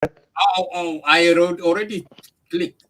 Oh, I wrote already clicked.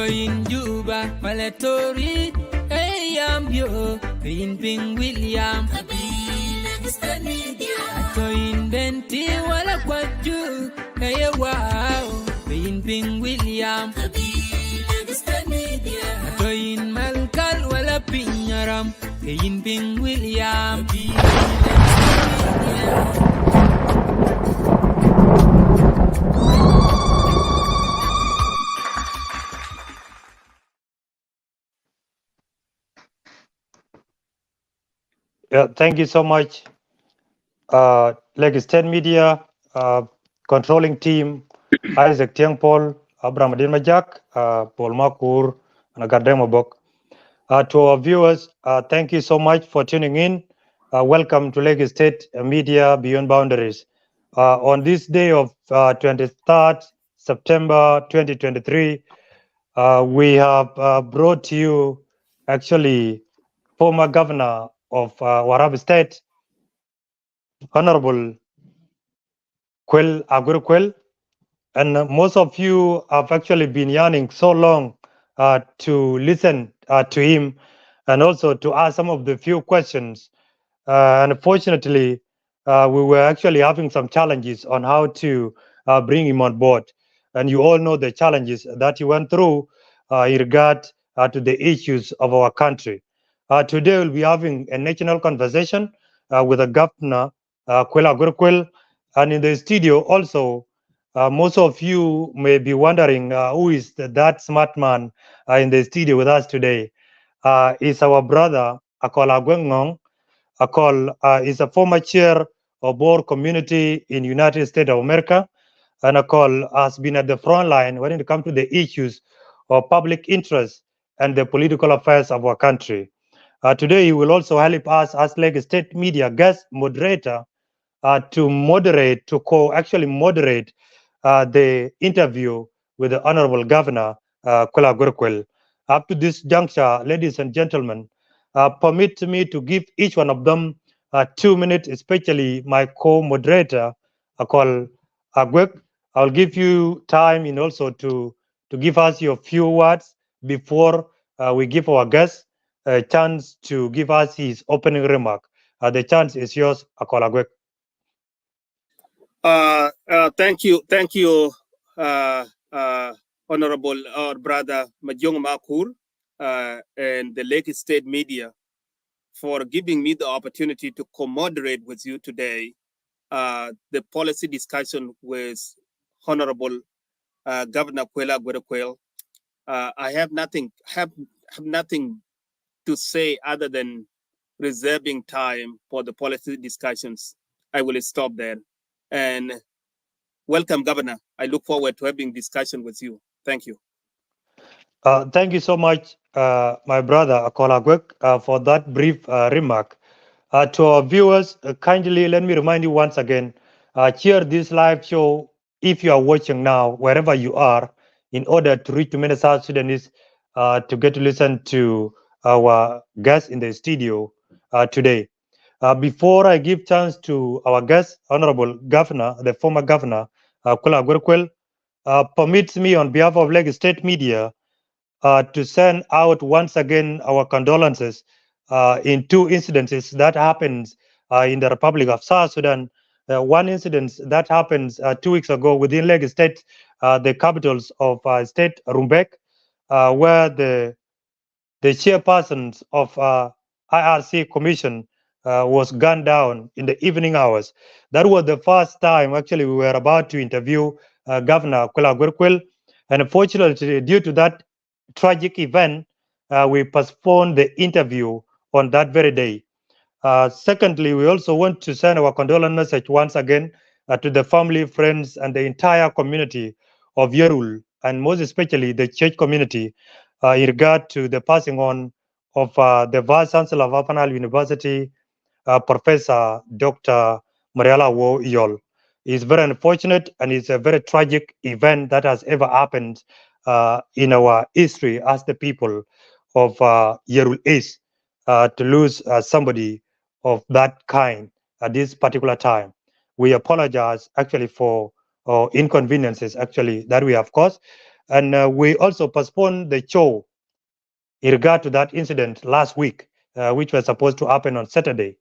In Juba, Malatori, Ayambio, Ping William, in Benti, Walla Quaju, Ay wow, Ping William, in Malkal, Walla Pinyaram, Ping William. Yeah, thank you so much, State Media, controlling team, Isaac Tiang Paul, Abraham Majak, Paul Makur, and Agardemo Bok. To our viewers, thank you so much for tuning in. Welcome to Lagos State Media Beyond Boundaries. On this day of 23rd September 2023, we have brought to you actually former governor of Warab State, Honorable Kuel Aguer Akuel, and most of you have actually been yearning so long to listen to him and also to ask some of the few questions. Unfortunately, we were actually having some challenges on how to bring him on board. And you all know the challenges that he went through in regard to the issues of our country. Today, we'll be having a national conversation with the governor, Kuel Aguer Akuel, and in the studio also, most of you may be wondering who is that smart man in the studio with us today. Is our brother, Akuel Aguer Akuel is a former chair of Bahr community in United States of America, and Akuel has been at the front line when it comes to the issues of public interest and the political affairs of our country. Today, he will also help us as Lagos State Media guest moderator to actually moderate the interview with the Honorable Governor Kuel Aguer Akuel. Up to this juncture, ladies and gentlemen, permit me to give each one of them 2 minutes, especially my co-moderator, Kuel Aguer. I'll give you time and also to give us your few words before we give our guest a chance to give us his opening remark. The chance is yours, Kuel Aguer. Thank you, Honorable our brother Majong Makur and the Lake State Media for giving me the opportunity to co-moderate with you today the policy discussion with Honorable Governor Kuel Aguer Akuel. I have nothing to say other than reserving time for the policy discussions. I will stop there. And welcome, Governor. I look forward to having discussion with you. Thank you. Thank you so much, my brother Kuel Aguer, for that brief remark. To our viewers, kindly let me remind you once again, share this live show if you are watching now, wherever you are, in order to reach to many South Sudanese to get to listen to our guest in the studio today. Before I give chance to our guest, Honorable Governor, the former Governor, Kuel Aguer Akuel, permits me on behalf of Lagos State Media to send out once again our condolences in two incidences that happens in the Republic of South Sudan. One incident that happens 2 weeks ago within Lagos State, the capitals of state Rumbek, where the chairpersons of IRC Commission was gunned down in the evening hours. That was the first time actually we were about to interview Governor Kuel Aguer Akuel, and unfortunately due to that tragic event, we postponed the interview on that very day. Secondly, we also want to send our condolence message once again to the family, friends, and the entire community of Yerul, and most especially the church community, in regard to the passing on of the Vice Chancellor of Apanal University, Professor Dr. Mariala Wo Yol. It's very unfortunate and it's a very tragic event that has ever happened in our history as the people of Yerul East, to lose somebody of that kind at this particular time. We apologize actually for inconveniences actually that we have caused, and we also postponed the show in regard to that incident last week, which was supposed to happen on Saturday,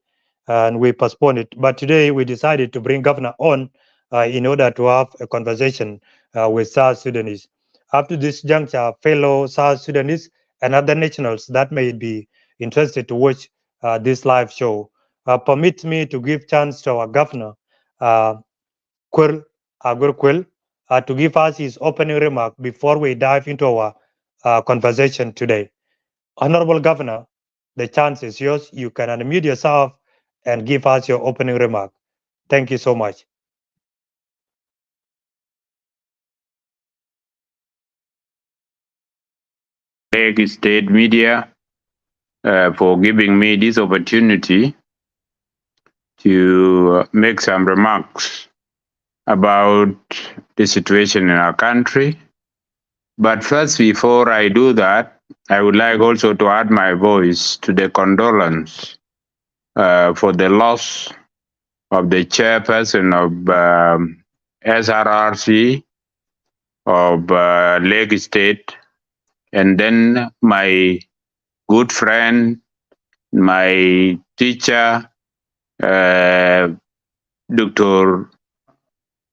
and we postponed it. But today we decided to bring Governor on in order to have a conversation with South Sudanese. Up to this juncture, fellow South Sudanese and other nationals that may be interested to watch this live show, permit me to give chance to our Governor, Kuel Aguer Akuel, to give us his opening remark before we dive into our conversation today. Honorable Governor, the chance is yours. You can unmute yourself and give us your opening remark. Thank you so much. Lagos State Media for giving me this opportunity to make some remarks about the situation in our country. But first, before I do that, I would like also to add my voice to the condolence for the loss of the chairperson of SRRC of Lagos State, and then my good friend, my teacher, Dr.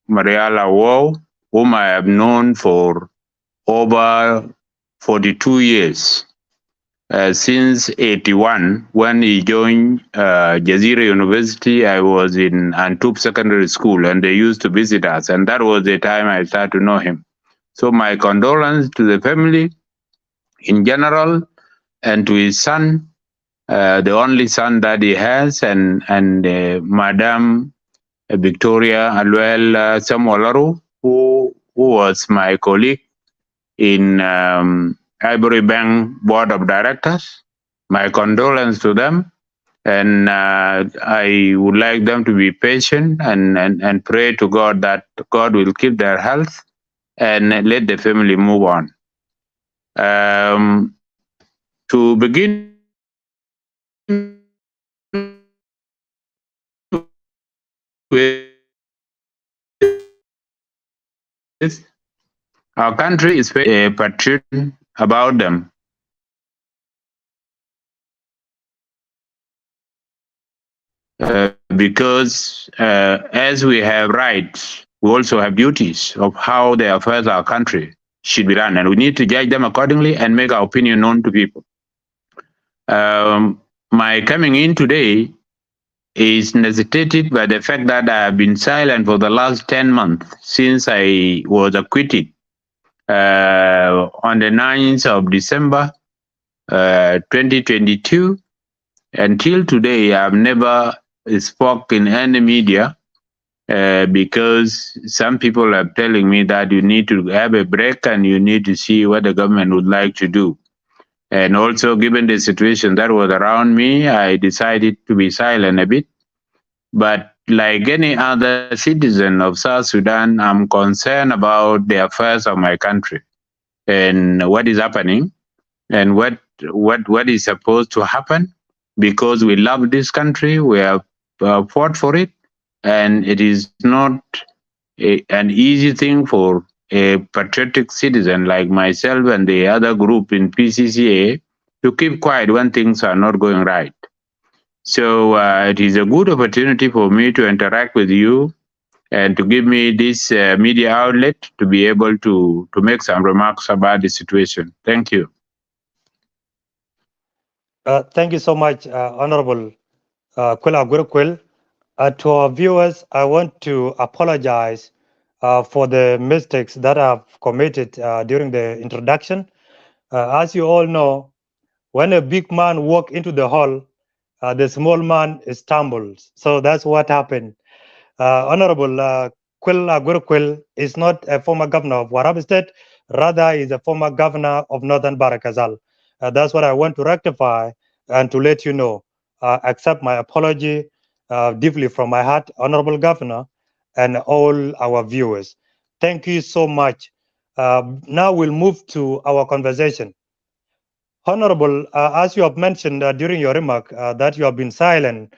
Mariala Wo, whom I have known for over 42 years, since 81, when he joined Jazeera University. I was in Antub Secondary School, and they used to visit us, and that was the time I started to know him. So my condolence to the family in general, and to his son, the only son that he has, and Madam Victoria Aluel Samuelaru, who was my colleague in Ivory Bank Board of Directors. My condolence to them, and I would like them to be patient and pray to God that God will keep their health and let the family move on. To begin with, our country is very patriotic about them. Because as we have rights, we also have duties of how the affairs of our country should be run, and we need to judge them accordingly and make our opinion known to people. My coming in today is necessitated by the fact that I have been silent for the last 10 months since I was acquitted on the 9th of December 2022. Until today, I've never spoke in any media because some people are telling me that you need to have a break and you need to see what the government would like to do. And also, given the situation that was around me, I decided to be silent a bit. But like any other citizen of South Sudan, I'm concerned about the affairs of my country and what is happening and what is supposed to happen, because we love this country, we have fought for it, and it is not an easy thing for a patriotic citizen like myself and the other group in PCCA to keep quiet when things are not going right. So it is a good opportunity for me to interact with you and to give me this media outlet to be able to make some remarks about the situation. Thank you. Thank you so much, Honorable Kuel Aguer Akuel. To our viewers, I want to apologize for the mistakes that I've committed during the introduction. As you all know, when a big man walks into the hall, the small man stumbles. So that's what happened. Honorable Kuel Aguer Akuel is not a former governor of Warab State, rather is a former governor of Northern Bahr Ghazal. That's what I want to rectify and to let you know. Accept my apology deeply from my heart, Honorable Governor, and all our viewers. Thank you so much. Now we'll move to our conversation. Honorable, as you have mentioned during your remark that you have been silent,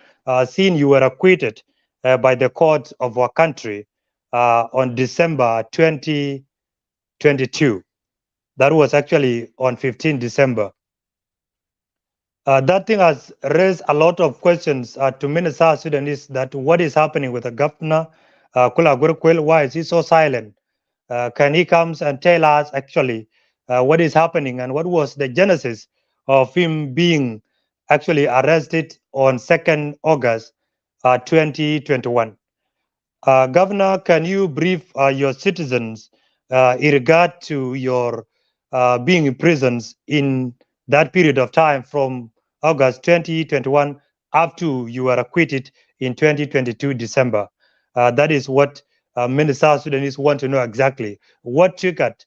seeing you were acquitted by the court of our country on December 2022. That was actually on 15 December. That thing has raised a lot of questions to many South Sudanese, that what is happening with the governor, Kuel Aguer Akuel, why is he so silent? Can he come and tell us actually what is happening and what was the genesis of him being actually arrested on 2nd August 2021? Governor, can you brief your citizens in regard to your being in prisons in that period of time from August 2021 up to you were acquitted in 2022 December? That is what many South Sudanese want to know exactly. What triggered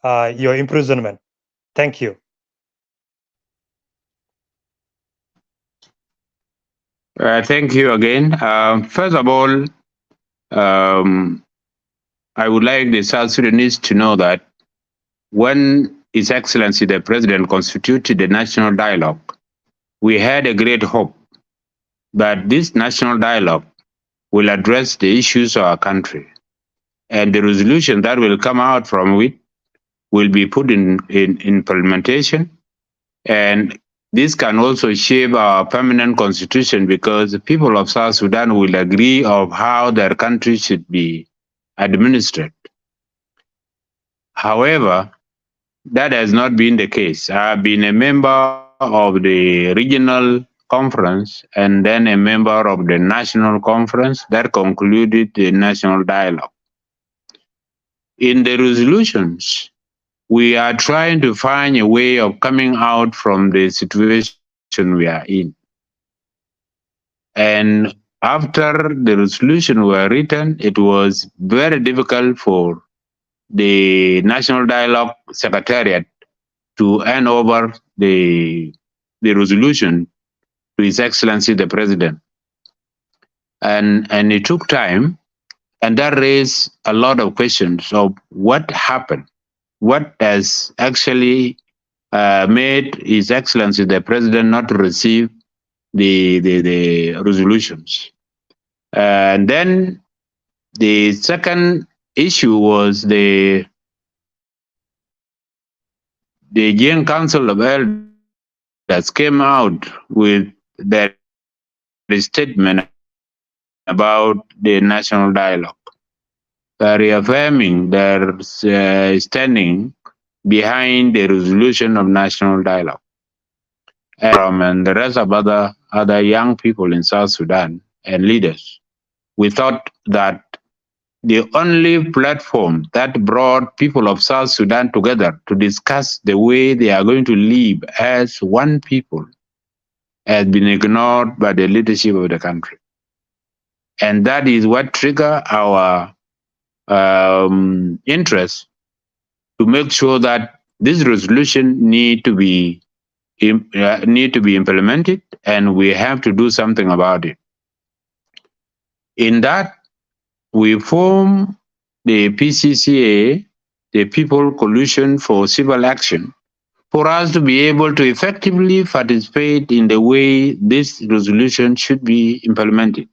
your imprisonment? Thank you. Thank you again. First of all, I would like the South Sudanese to know that when His Excellency the President constituted the national dialogue, we had a great hope that this national dialogue will address the issues of our country, and the resolution that will come out from it will be put in implementation, and this can also shape our permanent constitution, because the people of South Sudan will agree of how their country should be administered. However, that has not been the case. I've been a member of the regional conference and then a member of the national conference that concluded the national dialogue. In the resolutions, we are trying to find a way of coming out from the situation we are in. And after the resolution were written, it was very difficult for the National Dialogue Secretariat to hand over the resolution to His Excellency the President. And it took time, and that raised a lot of questions of what happened, what has actually made His Excellency the President not to receive the resolutions. And then the second issue was the Young Council of Elders came out with their statement about the national dialogue, reaffirming their standing behind the resolution of national dialogue. And the rest of other young people in South Sudan and leaders, we thought that the only platform that brought people of South Sudan together to discuss the way they are going to live as one people has been ignored by the leadership of the country. And that is what triggered our interest to make sure that this resolution need to be need to be implemented, and we have to do something about it. In that, we form the PCCA, the People Coalition for Civil Action, for us to be able to effectively participate in the way this resolution should be implemented.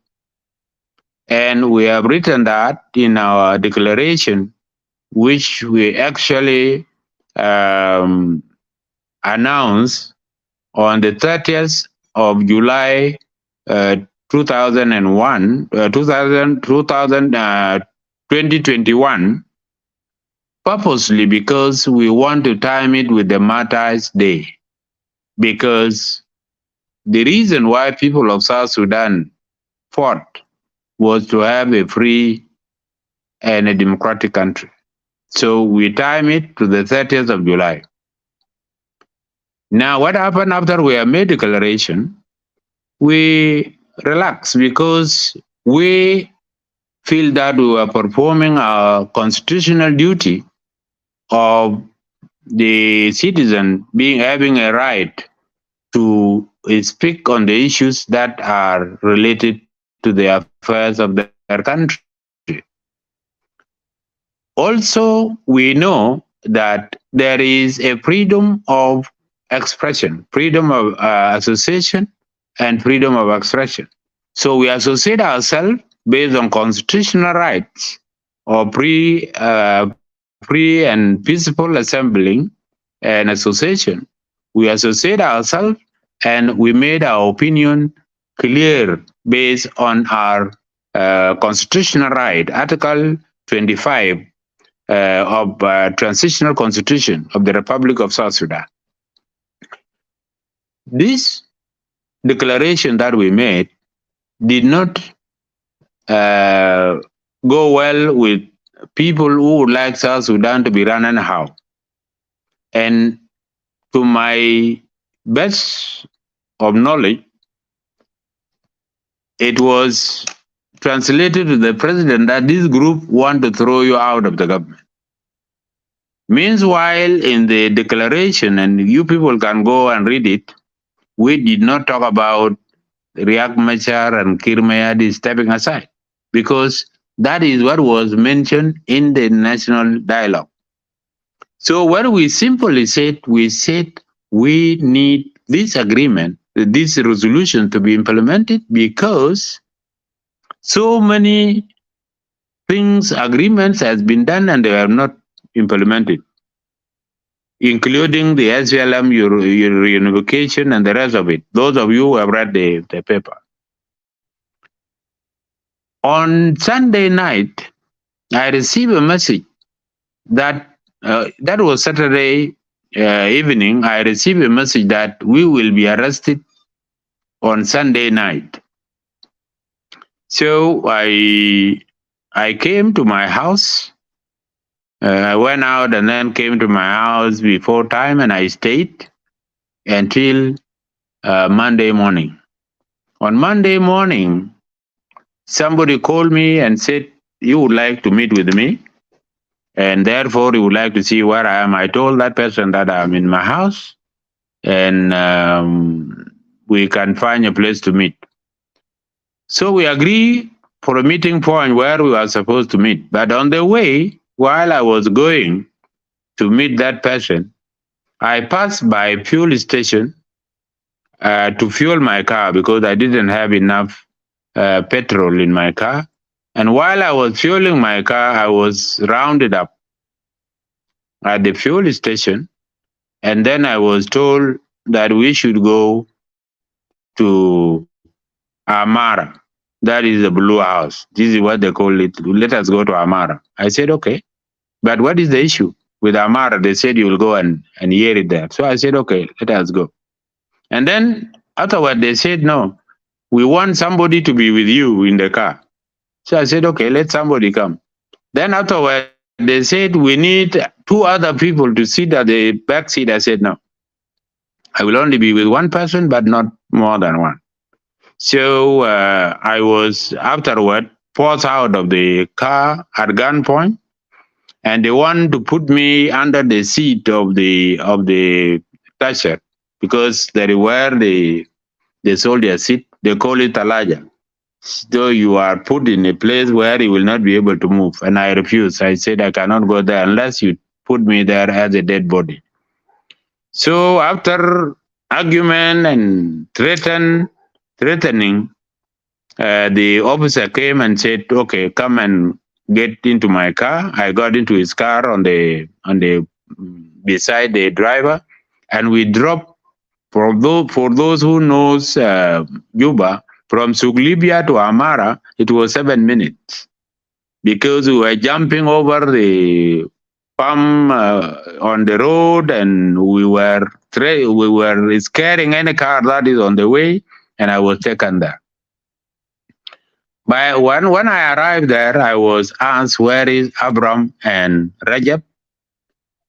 And we have written that in our declaration, which we actually announced on the 30th of July 2021, purposely because we want to time it with the Martyrs' Day. Because the reason why people of South Sudan fought was to have a free and a democratic country. So we time it to the 30th of July. Now, what happened after we have made declaration? We relaxed because we feel that we were performing our constitutional duty of the citizen having a right to speak on the issues that are related to the affairs of their country. Also, we know that there is a freedom of expression, freedom of association, and freedom of expression. So we associate ourselves based on constitutional rights of free and peaceful assembling and association. We associate ourselves and we made our opinion clear based on our constitutional right, Article 25 of Transitional Constitution of the Republic of South Sudan. This declaration that we made did not go well with people who would like South Sudan to be run anyhow. And to my best of knowledge, it was translated to the president that this group want to throw you out of the government. Meanwhile, in the declaration, and you people can go and read it, we did not talk about Riek Machar and Kir Mayadi stepping aside, because that is what was mentioned in the national dialogue. So what we simply said, we need this agreement, this resolution to be implemented, because so many things, agreements has been done and they are not implemented, including the SLM reunification and the rest of it. Those of you who have read the paper. On Sunday night, I received a message that that was Saturday evening. I received a message that we will be arrested on Sunday night. So I came to my house. I went out and then came to my house before time, and I stayed until Monday morning. On Monday morning, somebody called me and said, you would like to meet with me, and therefore you would like to see where I am. I told that person that I'm in my house, and we can find a place to meet. So we agreed for a meeting point where we were supposed to meet. But on the way, while I was going to meet that person, I passed by a fuel station to fuel my car because I didn't have enough petrol in my car. And while I was fueling my car, I was rounded up at the fuel station. And then I was told that we should go to Amara. That is the blue house. This is what they call it. Let us go to Amara. I said, okay. But what is the issue with Amara? They said you will go and hear it there. So I said, okay, let us go. And then afterward, they said, no, we want somebody to be with you in the car. So I said, okay, let somebody come. Then afterward, they said, we need 2 other people to sit at the back seat. I said, no, I will only be with one person, but not more than one. So I was afterward forced out of the car at gunpoint, and they want to put me under the seat of the Tasher. because that is where the soldiers sit. They call it talaja. So you are put in a place where you will not be able to move. And I refused. I said, I cannot go there unless you put me there as a dead body. So after argument and threatening, the officer came and said, okay, come and get into my car. I got into his car on the beside the driver, and we dropped. For those who knows Juba, from Suglibia to Amara, it was 7 minutes, because we were jumping over the palm on the road, and we were scaring any car that is on the way, and I was taken there. But when I arrived there, I was asked, where is Abram and Rajab?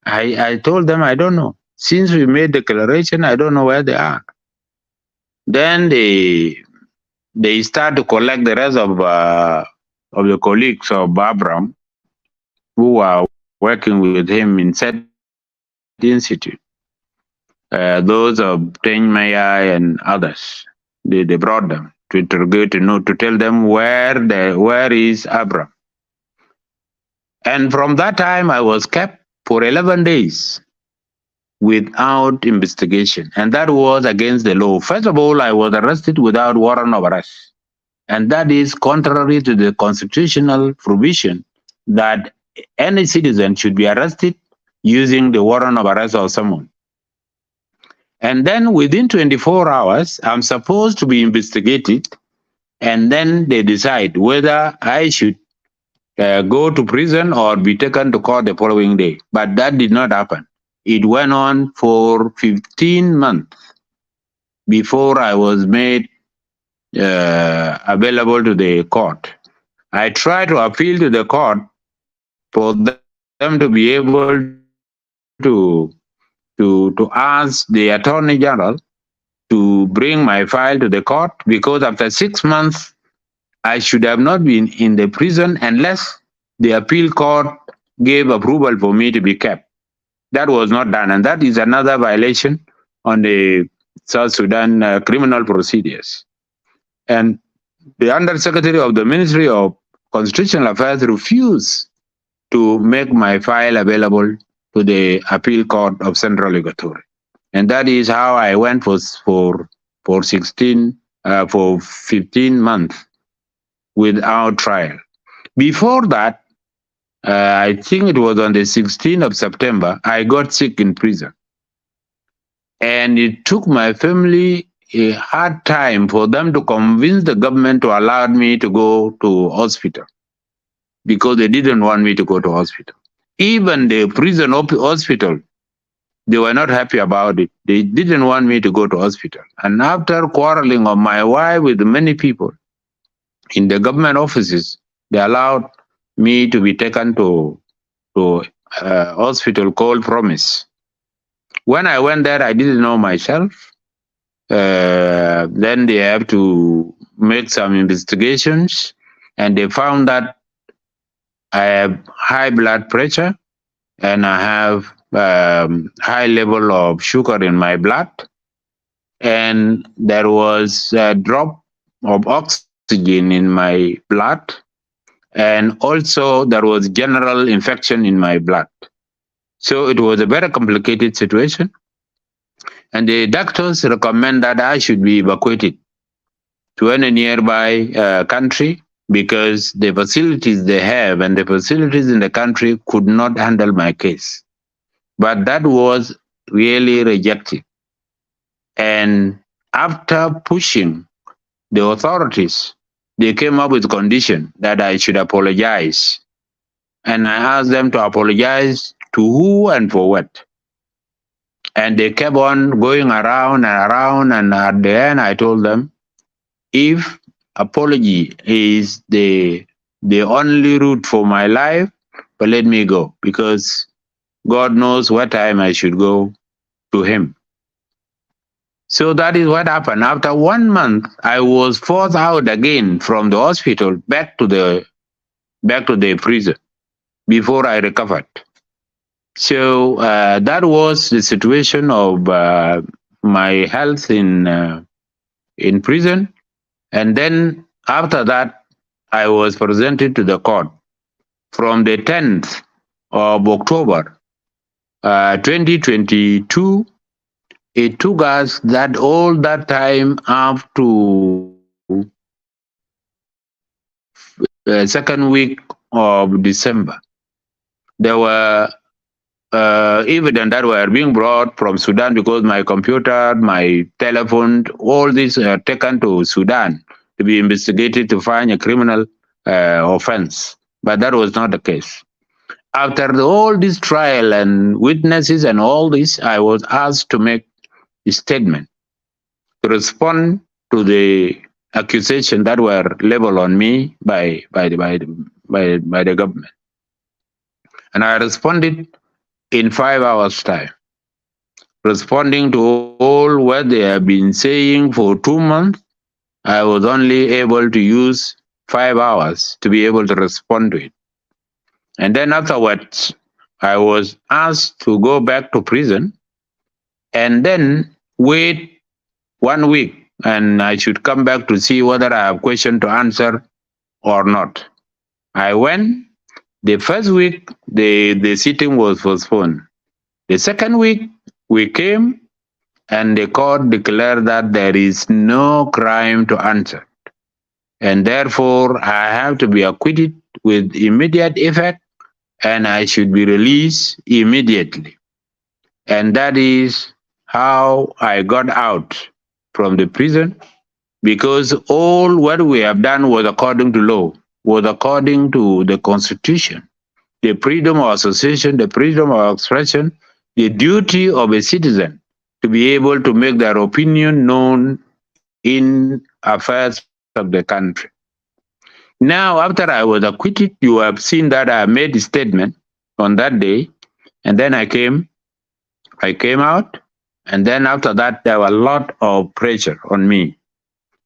I told them, I don't know. Since we made declaration, I don't know where they are. Then they start to collect the rest of the colleagues of Abram who are working with him in said institute. Those of Tenymaya and others, they brought them to interrogate, to tell them where is Abram. And from that time, I was kept for 11 days without investigation, and that was against the law. First of all, I was arrested without warrant of arrest, and that is contrary to the constitutional provision that any citizen should be arrested using the warrant of arrest of someone. And then within 24 hours, I'm supposed to be investigated, and then they decide whether I should go to prison or be taken to court the following day. But that did not happen. It went on for 15 months before I was made available to the court. I tried to appeal to the court for them to be able to ask the Attorney General to bring my file to the court, because after 6 months, I should have not been in the prison unless the appeal court gave approval for me to be kept. That was not done, and that is another violation on the South Sudan criminal procedures. And the Undersecretary of the Ministry of Constitutional Affairs refused to make my file available to the appeal court of Central Equatoria. And that is how I went for 15 months without trial. Before that, I think it was on the 16th of September, I got sick in prison. And it took my family a hard time for them to convince the government to allow me to go to hospital, because they didn't want me to go to hospital. Even the prison hospital, they were not happy about it. They didn't want me to go to hospital. And after quarreling of my wife with many people in the government offices, they allowed me to be taken to a hospital called Promise. When I went there, I didn't know myself. Then they have to make some investigations, and they found that I have high blood pressure and I have high level of sugar in my blood, and there was a drop of oxygen in my blood, and also there was general infection in my blood. So it was a very complicated situation, and the doctors recommend that I should be evacuated to any nearby country, because the facilities they have and the facilities in the country could not handle my case. But that was really rejected. And after pushing the authorities, they came up with a condition that I should apologize. And I asked them to apologize to who and for what. And they kept on going around and around, and at the end I told them, if apology is the only route for my life, but let me go, because God knows what time I should go to him. So that is what happened. After 1 month, I was forced out again from the hospital back to the prison before I recovered. So that was the situation of my health in prison. And then after that, I was presented to the court. From the 10th of October 2022, it took us that all that time up to second week of December. There were evidence that were being brought from Sudan because my computer, my telephone, all these are taken to Sudan to be investigated to find a criminal offense. But that was not the case. After all this trial and witnesses and all this, I was asked to make a statement to respond to the accusation that were leveled on me by the government. And I responded in 5 hours' time, responding to all what they have been saying for 2 months. I was only able to use 5 hours to be able to respond to it. And then afterwards, I was asked to go back to prison and then wait 1 week, and I should come back to see whether I have questions to answer or not. I went. The first week, the sitting was postponed. The second week, we came, and the court declared that there is no crime to answer. And therefore, I have to be acquitted with immediate effect, and I should be released immediately. And that is how I got out from the prison, because all what we have done was according to law, was according to the Constitution, the freedom of association, the freedom of expression, the duty of a citizen to be able to make their opinion known in affairs of the country. Now, after I was acquitted, you have seen that I made a statement on that day, and then I came out, and then after that, there was a lot of pressure on me.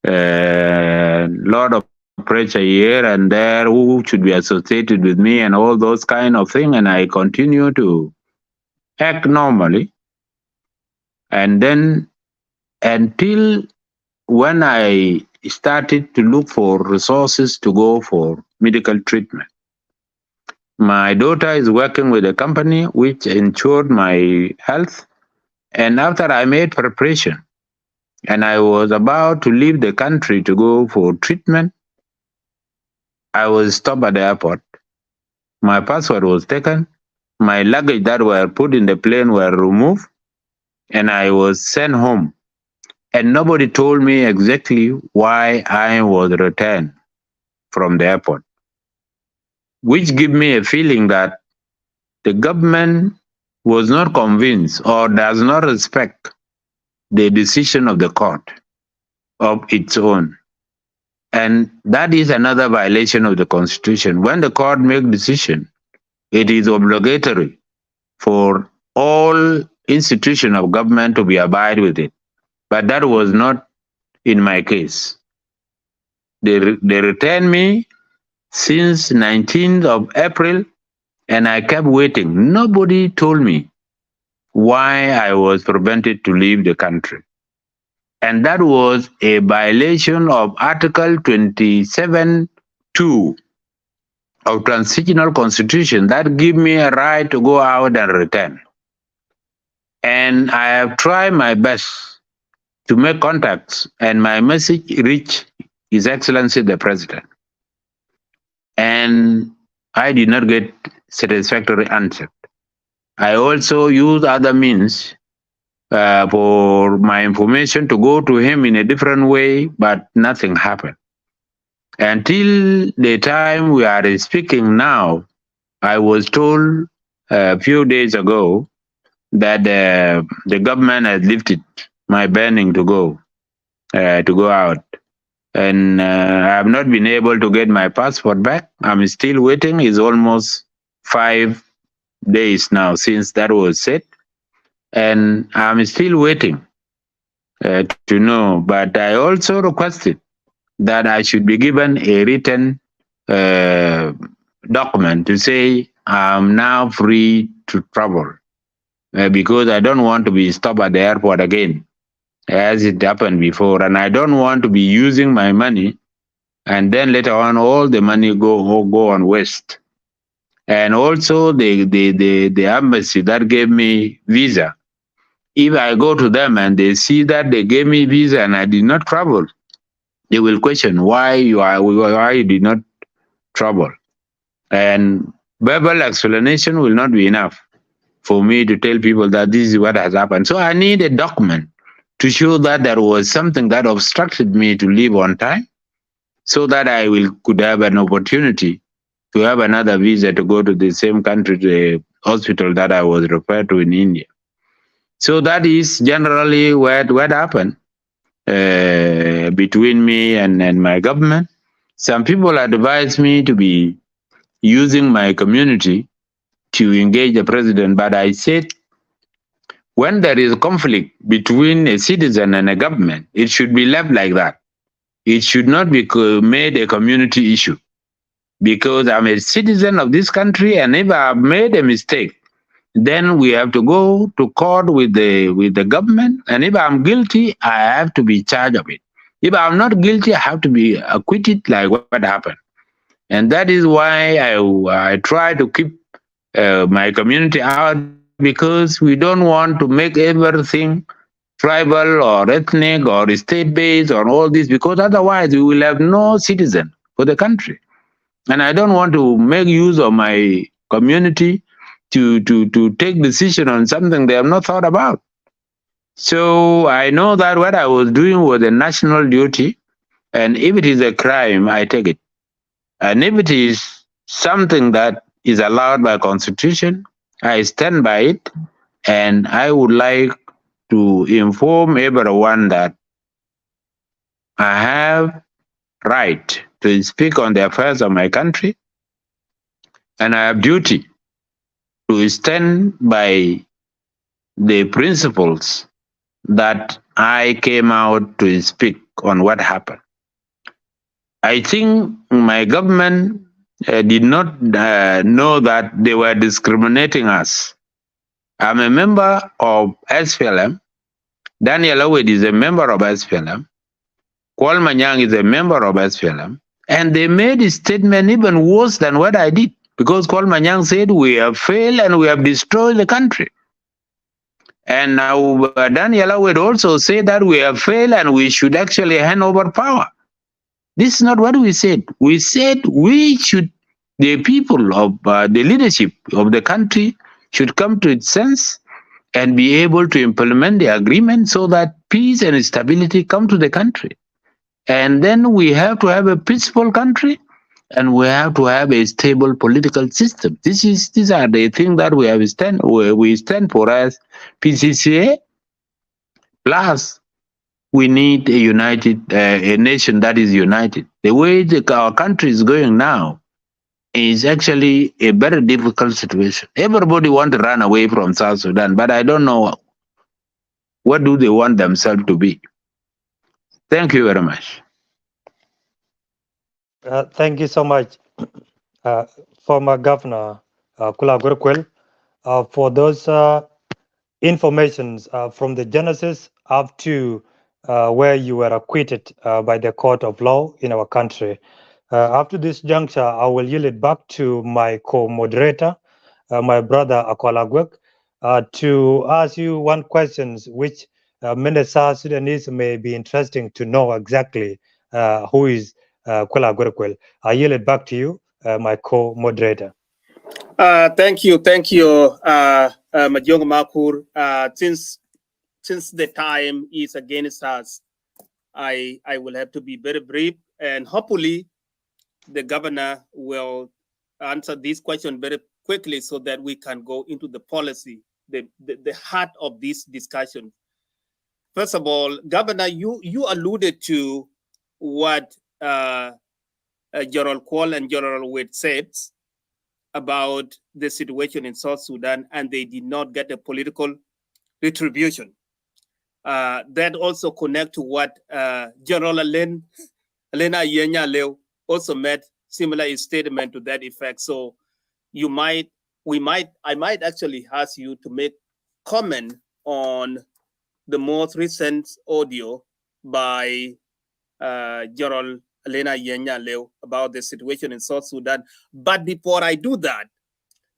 A lot of pressure here and there, who should be associated with me and all those kind of things, and I continue to act normally. And then until when I started to look for resources to go for medical treatment. My daughter is working with a company which ensured my health, and after I made preparation and I was about to leave the country to go for treatment, I was stopped at the airport. My passport was taken, my luggage that were put in the plane were removed, and I was sent home. And nobody told me exactly why I was returned from the airport, which gave me a feeling that the government was not convinced or does not respect the decision of the court of its own. And that is another violation of the Constitution. When the court makes decision, it is obligatory for all institutions of government to be abide with it. But that was not in my case. They returned me since 19th of April, and I kept waiting. Nobody told me why I was prevented to leave the country. And that was a violation of Article 27(2) of Transitional Constitution that give me a right to go out and return. And I have tried my best to make contacts, and my message reached His Excellency the President. And I did not get satisfactory answer. I also used other means for my information to go to him in a different way, but nothing happened. Until the time we are speaking now, I was told a few days ago that the government has lifted my banning to go out, and I have not been able to get my passport back. I'm still waiting. It's almost 5 days now since that was said, and I'm still waiting to know. But I also requested that I should be given a written document to say I'm now free to travel, because I don't want to be stopped at the airport again as it happened before. And I don't want to be using my money and then later on all the money go on waste. And also the embassy that gave me visa, if I go to them and they see that they gave me visa and I did not travel, they will question why you did not travel. And verbal explanation will not be enough for me to tell people that this is what has happened. So I need a document to show that there was something that obstructed me to leave on time, so that I could have an opportunity to have another visa to go to the same country, to the hospital that I was referred to in India. So that is generally what happened between me and my government. Some people advised me to be using my community to engage the president, but I said, when there is a conflict between a citizen and a government, it should be left like that. It should not be made a community issue, because I'm a citizen of this country, and if I've made a mistake, then we have to go to court with the government, and if I'm guilty, I have to be charged of it. If I'm not guilty, I have to be acquitted, like what happened. And that is why I try to keep my community out, because we don't want to make everything tribal or ethnic or state-based or all this, because otherwise we will have no citizen for the country. And I don't want to make use of my community to take decision on something they have not thought about. So I know that what I was doing was a national duty, and if it is a crime, I take it. And if it is something that is allowed by Constitution, I stand by it, and I would like to inform everyone that I have right to speak on the affairs of my country, and I have duty to stand by the principles that I came out to speak on what happened. I think my government did not know that they were discriminating us. I'm a member of SPLM. Daniel Awed is a member of SPLM. Kuel Manyang is a member of SPLM. And they made a statement even worse than what I did, because Kuel Manyang said we have failed and we have destroyed the country. And now Daniel Awed also said that we have failed and we should actually hand over power. This is not what we said. We said the people of the leadership of the country should come to its sense and be able to implement the agreement so that peace and stability come to the country. And then we have to have a peaceful country, and we have to have a stable political system. These are the things that we stand for as PCCA. Plus, we need a nation that is united. The way our country is going now is actually a very difficult situation. Everybody wants to run away from South Sudan, but I don't know what do they want themselves to be. Thank you very much. Thank you so much, former Governor Kuel Aguer Akuel, for those informations from the genesis up to where you were acquitted by the court of law in our country. After this juncture, I will yield it back to my co-moderator, my brother Kuel Aguer, to ask you one question which many South Sudanese may be interesting to know exactly who is Kuel Aguer Akuel. I yield it back to you, my co-moderator. Thank you, Majong Makur. Since the time is against us, I will have to be very brief, and hopefully the governor will answer this question very quickly so that we can go into the policy, the heart of this discussion. First of all, Governor, you alluded to what General Kuel and General Wade said about the situation in South Sudan, and they did not get a political retribution. That also connect to what General Elena Yenya Leo also made similar statement to that effect. So I might actually ask you to make comment on the most recent audio by Gerald Elena Yenya Leo about the situation in South Sudan. But before I do that,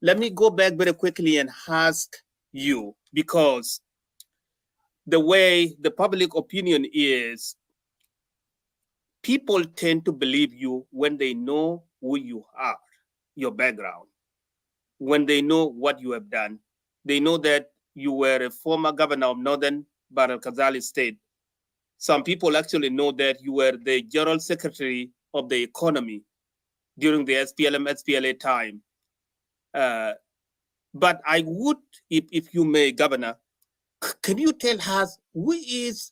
let me go back very quickly and ask you, because the way the public opinion is, people tend to believe you when they know who you are, your background, when they know what you have done. They know that you were a former governor of Northern Bahr Ghazal state. Some people actually know that you were the general secretary of the economy during the SPLA time. But I would, if you may, Governor, can you tell us who is,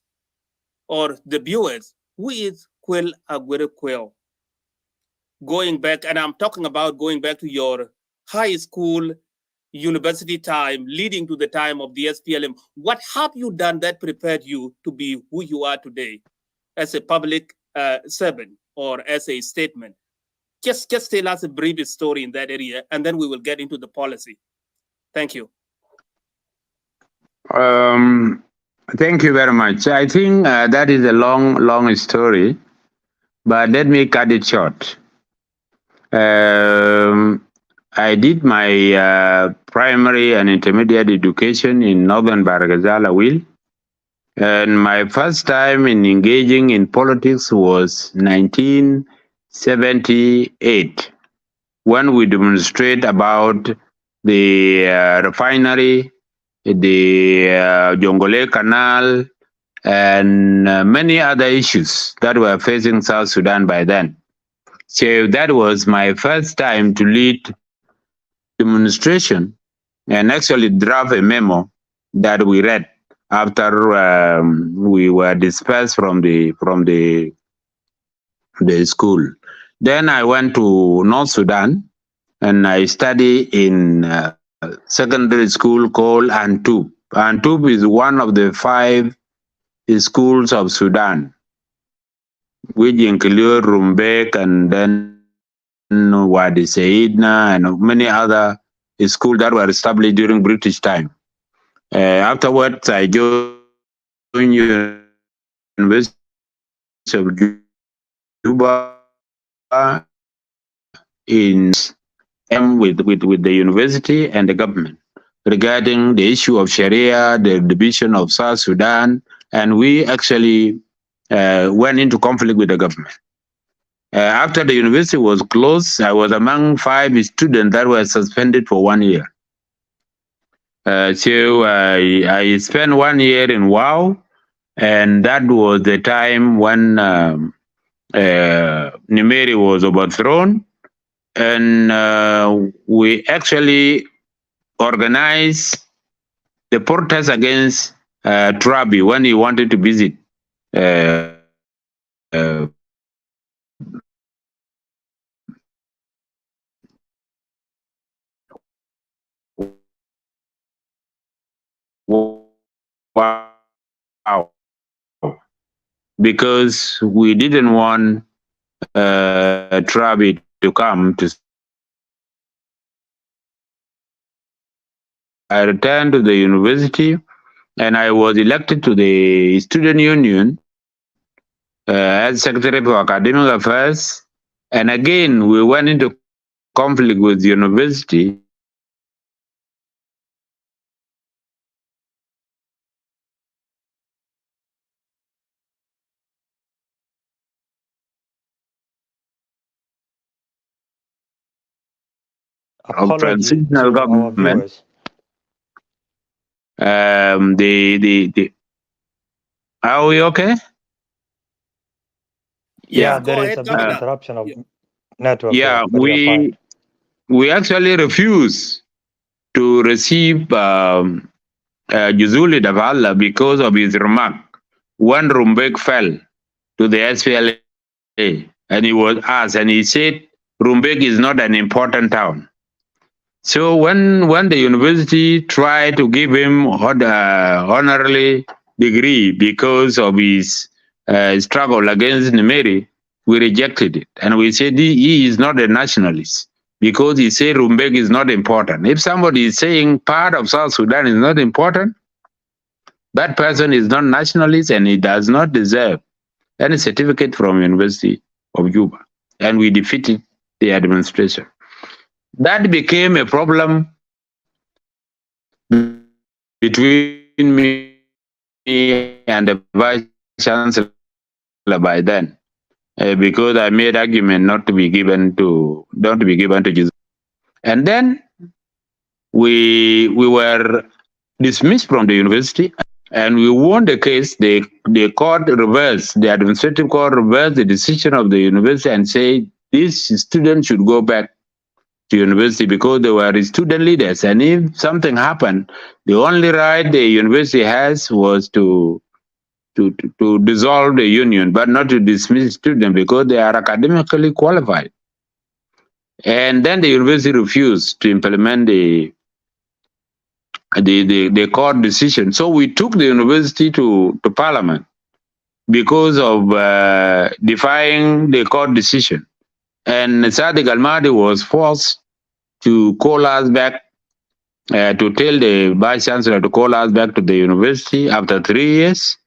or the viewers, who is Kuel Aguer Akuel? Going back, and I'm talking about going back to your high school, university time, leading to the time of the SPLM. What have you done that prepared you to be who you are today as a public servant or as a statement? Just tell us a brief story in that area, and then we will get into the policy. Thank you. Thank you very much. I think that is a long story, but let me cut it short. I did my primary and intermediate education in Northern Bahr Ghazal Akuel, and my first time in engaging in politics was 1978, when we demonstrate about the refinery, the Jongole Canal, and many other issues that were facing South Sudan by then. So that was my first time to lead demonstration and actually draft a memo that we read after we were dispersed from the school. Then I went to North Sudan and I studied in secondary school called Antub. Antub is one of the 5 schools of Sudan, which include Rumbek and then Wadi Saidna and many other schools that were established during British time. Afterwards, I joined University of Juba in with the university and the government regarding the issue of Sharia, the division of South Sudan, and we actually went into conflict with the government. After the university was closed, I was among 5 students that were suspended for 1 year. So I spent 1 year in WOW, and that was the time when Nimeri was overthrown, and we actually organized the protest against Trabi when he wanted to visit wow, because we didn't want Trabi to come to. I returned to the university and I was elected to the student union as Secretary for Academic Affairs. And again, we went into conflict with the university. Of transitional government. Are we okay? Yeah, there is a bit of interruption of network. Yeah, we actually refused to receive Juzuli Davala because of his remark when Rumbek fell to the SPLA, and he was asked, and he said Rumbek is not an important town. So when the university tried to give him honorary degree because of his struggle against Nimeri, we rejected it. And we said he is not a nationalist because he said Rumbek is not important. If somebody is saying part of South Sudan is not important, That person is not nationalist and he does not deserve any certificate from University of Juba. And we defeated the administration. That became a problem between me and the vice chancellor by then, because I made argument not to be given to Jesus. And then we were dismissed from the university, and we won the case. The court reversed, the administrative court reversed the decision of the university and say these students should go back to university because they were student leaders, and if something happened, the only right the university has was to dissolve the union, but not to dismiss students because they are academically qualified. And then the university refused to implement the court decision. So we took the university to parliament because of defying the court decision. And Sadiq Al-Mahdi was forced to call us back, to tell the vice chancellor to call us back to the university after 3 years.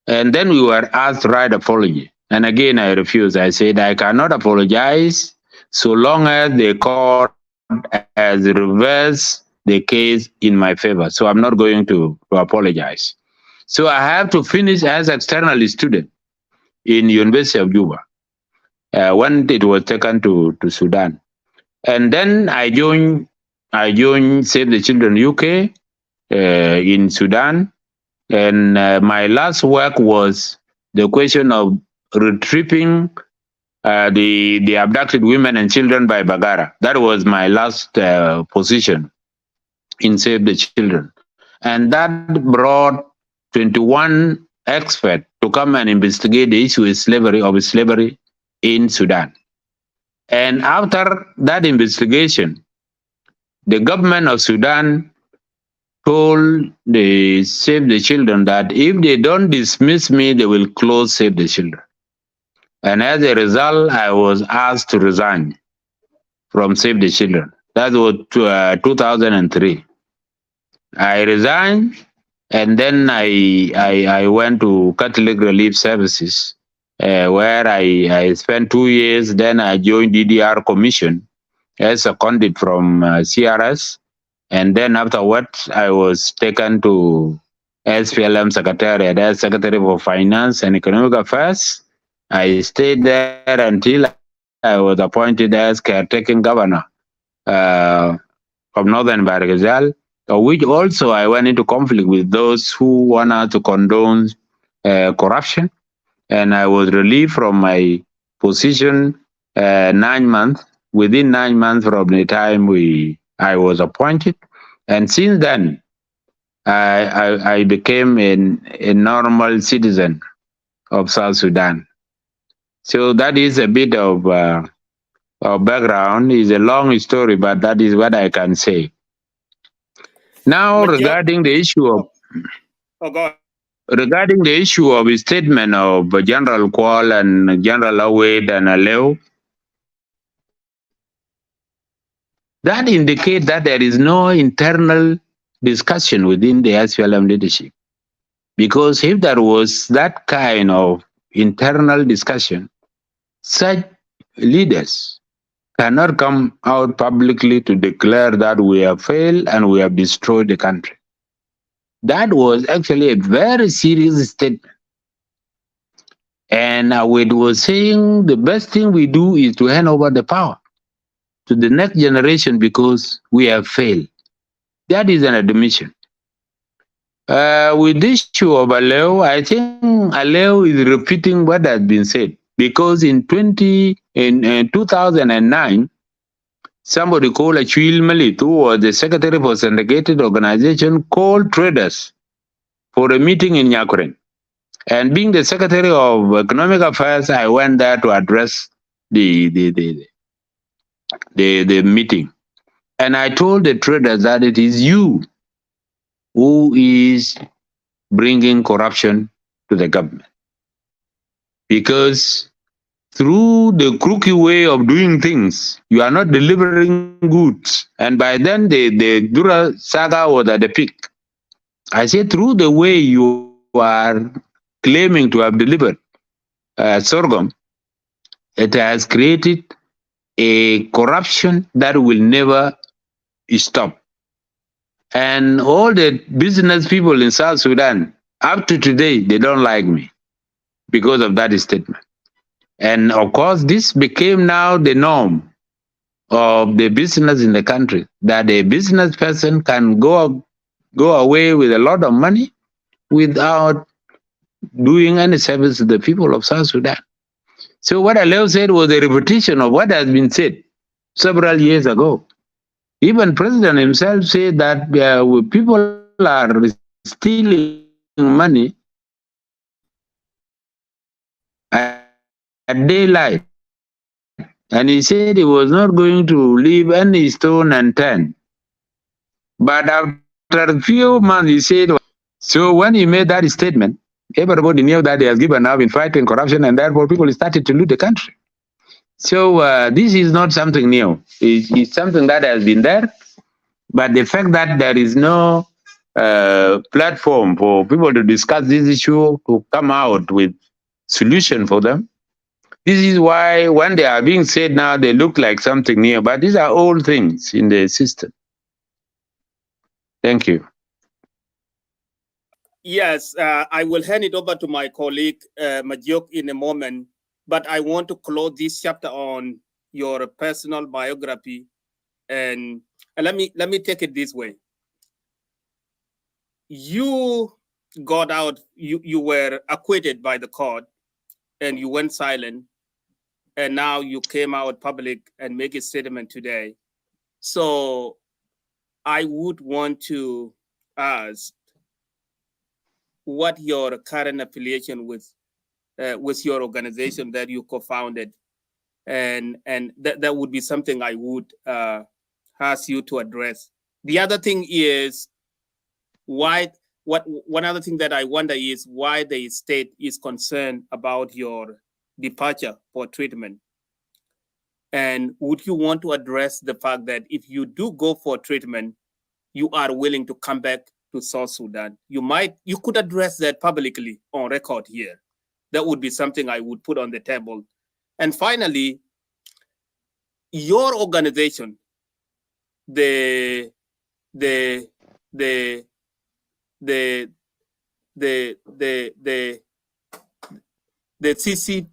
And then we were asked to write apology. And again, I refused. I said, I cannot apologize so long as the court has reversed the case in my favor. So I'm not going to apologize. So I have to finish as external student in University of Juba when it was taken to Sudan. And then I joined Save the Children UK in Sudan. And my last work was the question of retrieving the abducted women and children by Bagara. That was my last position in Save the Children. And that brought 21 experts to come and investigate the issue of slavery in Sudan. And after that investigation, the government of Sudan told the Save the Children that if they don't dismiss me, they will close Save the Children. And as a result, I was asked to resign from Save the Children. That was 2003. I resigned, and then I went to Catholic Relief Services, where I spent 2 years. Then I joined DDR Commission as a conduit from CRS. And then afterwards, I was taken to SPLM Secretariat as Secretary for Finance and Economic Affairs. I stayed there until I was appointed as caretaking governor of Northern Bahr Ghazal, which also I went into conflict with those who wanted to condone corruption. And I was relieved from my position 9 months, within 9 months from the time I was appointed. And since then, I became a normal citizen of South Sudan. So that is a bit of background. It's a long story, but that is what I can say. Now, regarding the issue of regarding the issue of the statement of General Kuel and General Aguer and Aleu, that indicates that there is no internal discussion within the SPLM leadership. Because if there was that kind of internal discussion, such leaders cannot come out publicly to declare that we have failed and we have destroyed the country. That was actually a very serious statement. And Awed was saying the best thing we do is to hand over the power to the next generation because we have failed. That is an admission. With this issue of Aleu, I think Aleu is repeating what has been said, because in 2009, somebody called Kuel Aguer, who was the secretary for syndicated organization, called traders for a meeting in Nyakuren. And being the secretary of economic affairs, I went there to address the meeting. And I told the traders that it is you who is bringing corruption to the government. Because through the crooked way of doing things, you are not delivering goods. And by then, the Dura saga was at the peak. I said, through the way you are claiming to have delivered sorghum, it has created a corruption that will never stop. And all the business people in South Sudan, up to today, they don't like me because of that statement. And of course, this became now the norm of the business in the country, that a business person can go away with a lot of money without doing any service to the people of South Sudan. So what Aleo said was a repetition of what has been said several years ago. Even President himself said that people are stealing money at daylight. And he said he was not going to leave any stone unturned. But after a few months, he said, so when he made that statement, everybody knew that he has given up in fighting corruption, and therefore people started to loot the country. So this is not something new. It's something that has been there. But the fact that there is no platform for people to discuss this issue, to come out with solution for them, this is why when they are being said now, they look like something new. But these are old things in the system. Thank you. Yes, I will hand it over to my colleague Majok in a moment, but I want to close this chapter on your personal biography, and let me take it this way. You got out, you were acquitted by the court, and you went silent, and now you came out public and make a statement today. So I would want to ask what your current affiliation with your organization that you co-founded, and that would be something I would ask you to address. The other thing is one other thing that I wonder is why the state is concerned about your departure for treatment. And would you want to address the fact that if you do go for treatment, you are willing to come back to South Sudan? You could address that publicly on record here. That would be something I would put on the table. And finally, your organization, the CCPA.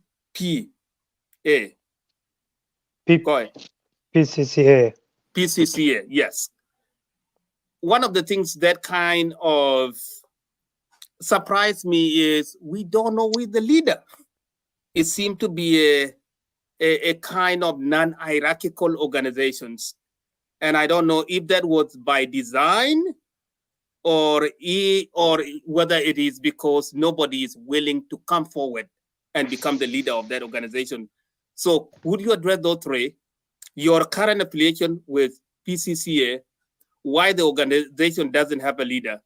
PCCA. PCCA, yes. One of the things that kind of surprised me is we don't know who is the leader. It seemed to be a kind of non-hierarchical organizations. And I don't know if that was by design or whether it is because nobody is willing to come forward and become the leader of that organization. So would you address those three? Your current affiliation with PCCA, why the organization doesn't have a leader,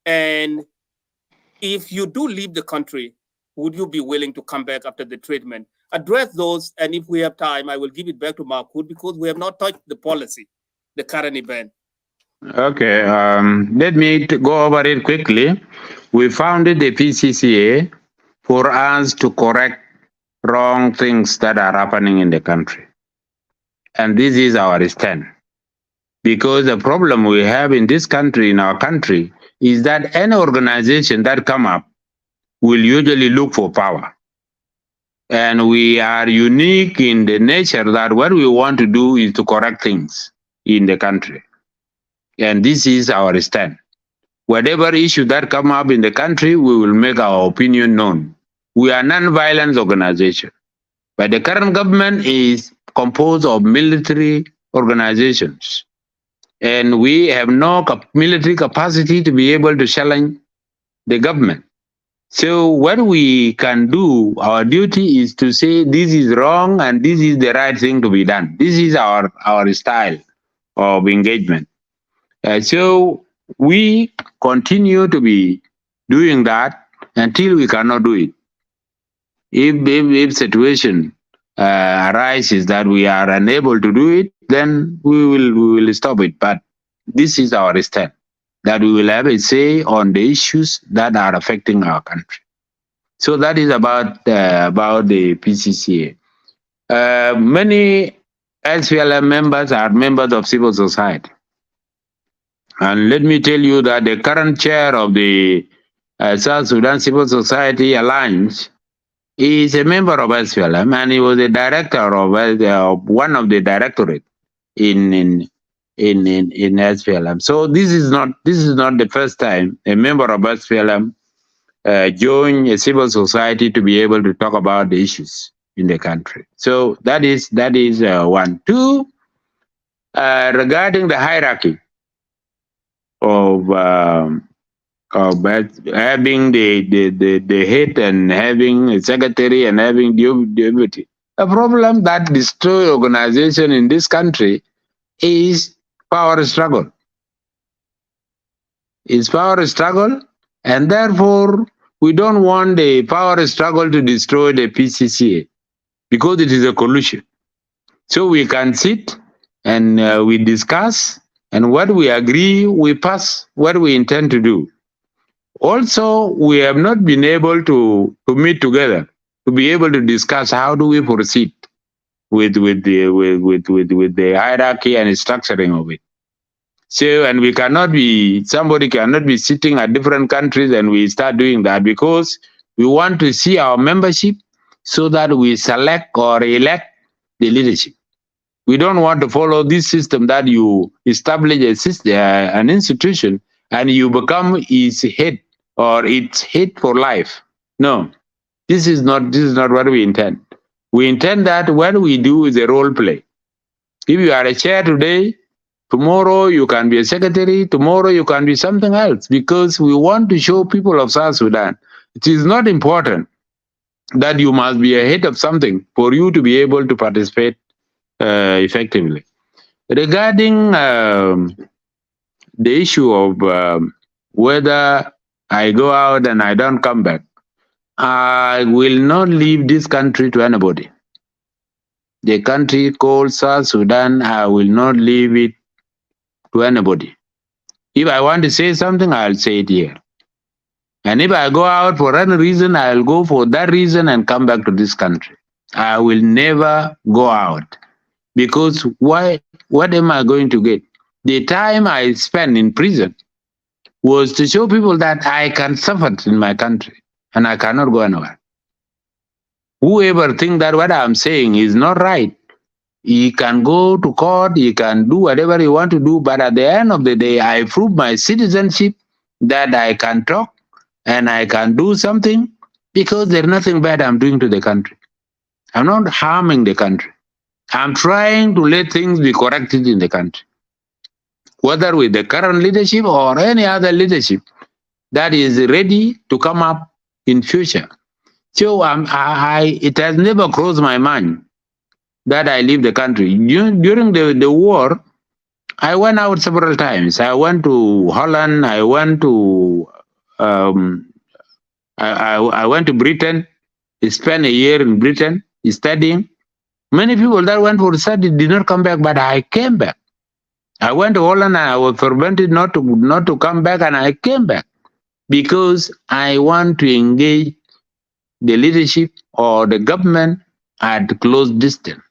and if you do leave the country, would you be willing to come back after the treatment? Address those, and if we have time, I will give it back to Mahmoud because we have not touched the policy, the current event. Okay, let me go over it quickly. We founded the PCCA for us to correct wrong things that are happening in the country. And this is our stand. Because the problem we have in this country, in our country, is that any organization that come up will usually look for power. And we are unique in the nature that what we want to do is to correct things in the country. And this is our stand. Whatever issue that come up in the country, we will make our opinion known. We are a non-violence organization. But the current government is composed of military organizations. And we have no military capacity to be able to challenge the government. So what we can do, our duty is to say this is wrong and this is the right thing to be done. This is our style of engagement. So we continue to be doing that until we cannot do it. If situation arises that we are unable to do it, then we will stop it. But this is our stand. that we will have a say on the issues that are affecting our country. So that is about the PCCA. Many SPLM members are members of civil society. And let me tell you that the current chair of the South Sudan Civil Society Alliance is a member of SPLM, and he was a director of one of the directorate in SPLM. So this is not the first time a member of SPLM join a civil society to be able to talk about the issues in the country. So that is one. Two, regarding the hierarchy of having the head and having a secretary and having deputy. A problem that destroys organization in this country is power struggle. It's power struggle, and therefore we don't want the power struggle to destroy the PCCA because it is a collusion. So we can sit and we discuss, and what we agree, we pass what we intend to do. Also, we have not been able to meet together to be able to discuss how do we proceed with the hierarchy and structuring of it. So, and somebody cannot be sitting at different countries and we start doing that, because we want to see our membership so that we select or elect the leadership. We don't want to follow this system that you establish an institution and you become its head or its head for life. No, this is not what we intend. We intend that what we do is a role play. If you are a chair today, tomorrow you can be a secretary, tomorrow you can be something else, because we want to show people of South Sudan it is not important that you must be a head of something for you to be able to participate effectively. Regarding the issue of whether I go out and I don't come back, I will not leave this country to anybody. The country called South Sudan, I will not leave it to anybody. If I want to say something, I'll say it here. And if I go out for any reason, I'll go for that reason and come back to this country. I will never go out. Because what am I going to get? The time I spent in prison was to show people that I can suffer in my country and I cannot go anywhere. Whoever thinks that what I'm saying is not right, he can go to court, he can do whatever he want to do, but at the end of the day, I prove my citizenship, that I can talk and I can do something, because there's nothing bad I'm doing to the country. I'm not harming the country. I'm trying to let things be corrected in the country, whether with the current leadership or any other leadership that is ready to come up in future. So it has never crossed my mind that I leave the country. During the war, I went out several times. I went to Holland. I went to I went to Britain. Spent a year in Britain studying. Many people that went for study did not come back, but I came back. I went to Holland and I was prevented not to come back, and I came back because I want to engage the leadership or the government at close distance,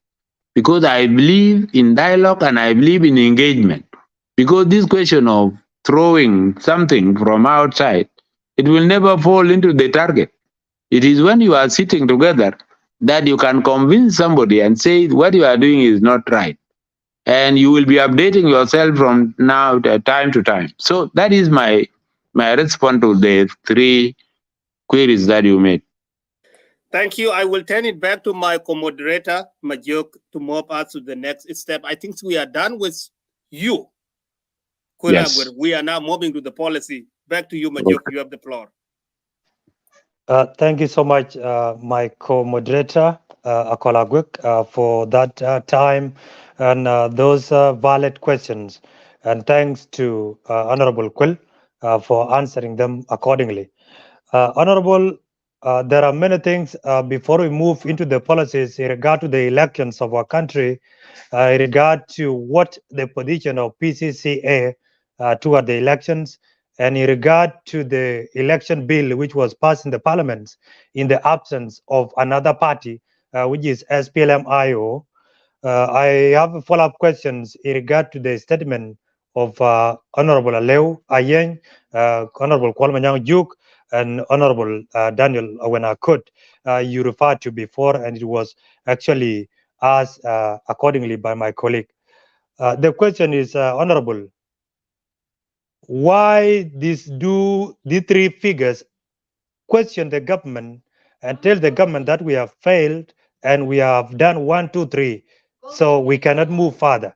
because I believe in dialogue and I believe in engagement. Because this question of throwing something from outside, it will never fall into the target. It is when you are sitting together that you can convince somebody and say what you are doing is not right. And you will be updating yourself from now to time to time. So that is my response to the three queries that you made. Thank you. I will turn it back to my co-moderator, Majuk, to move us to the next step. I think we are done with you, Kuel Yes. Aguer. We are now moving to the policy. Back to you, Majuk. You have the floor. Thank you so much, my co-moderator, Kuel Aguer, for that time and those valid questions. And thanks to Honorable Kuel for answering them accordingly. Honorable, there are many things before we move into the policies in regard to the elections of our country, in regard to what the position of PCCA toward the elections. And in regard to the election bill, which was passed in the parliament in the absence of another party, which is SPLM-IO, I have follow-up questions in regard to the statement of Honorable Aleu Ayeng, Honorable Kwalmanyang Juk, and Honorable Daniel Awenakut you referred to before, and it was actually asked accordingly by my colleague. The question is, Honorable, why these three figures question the government and tell the government that we have failed and we have done 1, 2, 3, so we cannot move further?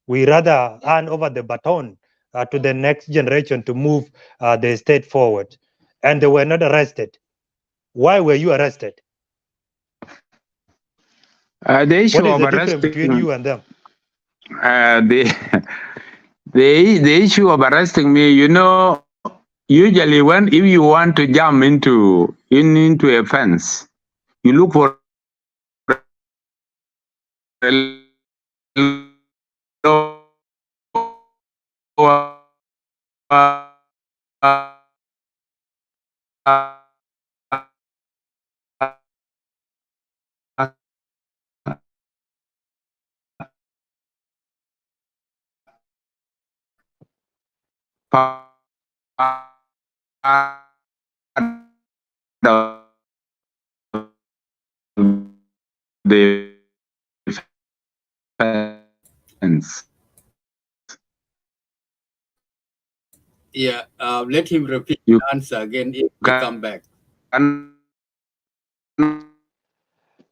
We rather hand over the baton to the next generation to move the state forward. And they were not arrested. Why were you arrested? The issue What is of the difference between arresting you and them? the issue of arresting me, you know, usually if you want to jump into a fence, you look for a the fence. Yeah, let him repeat the answer again if he come back.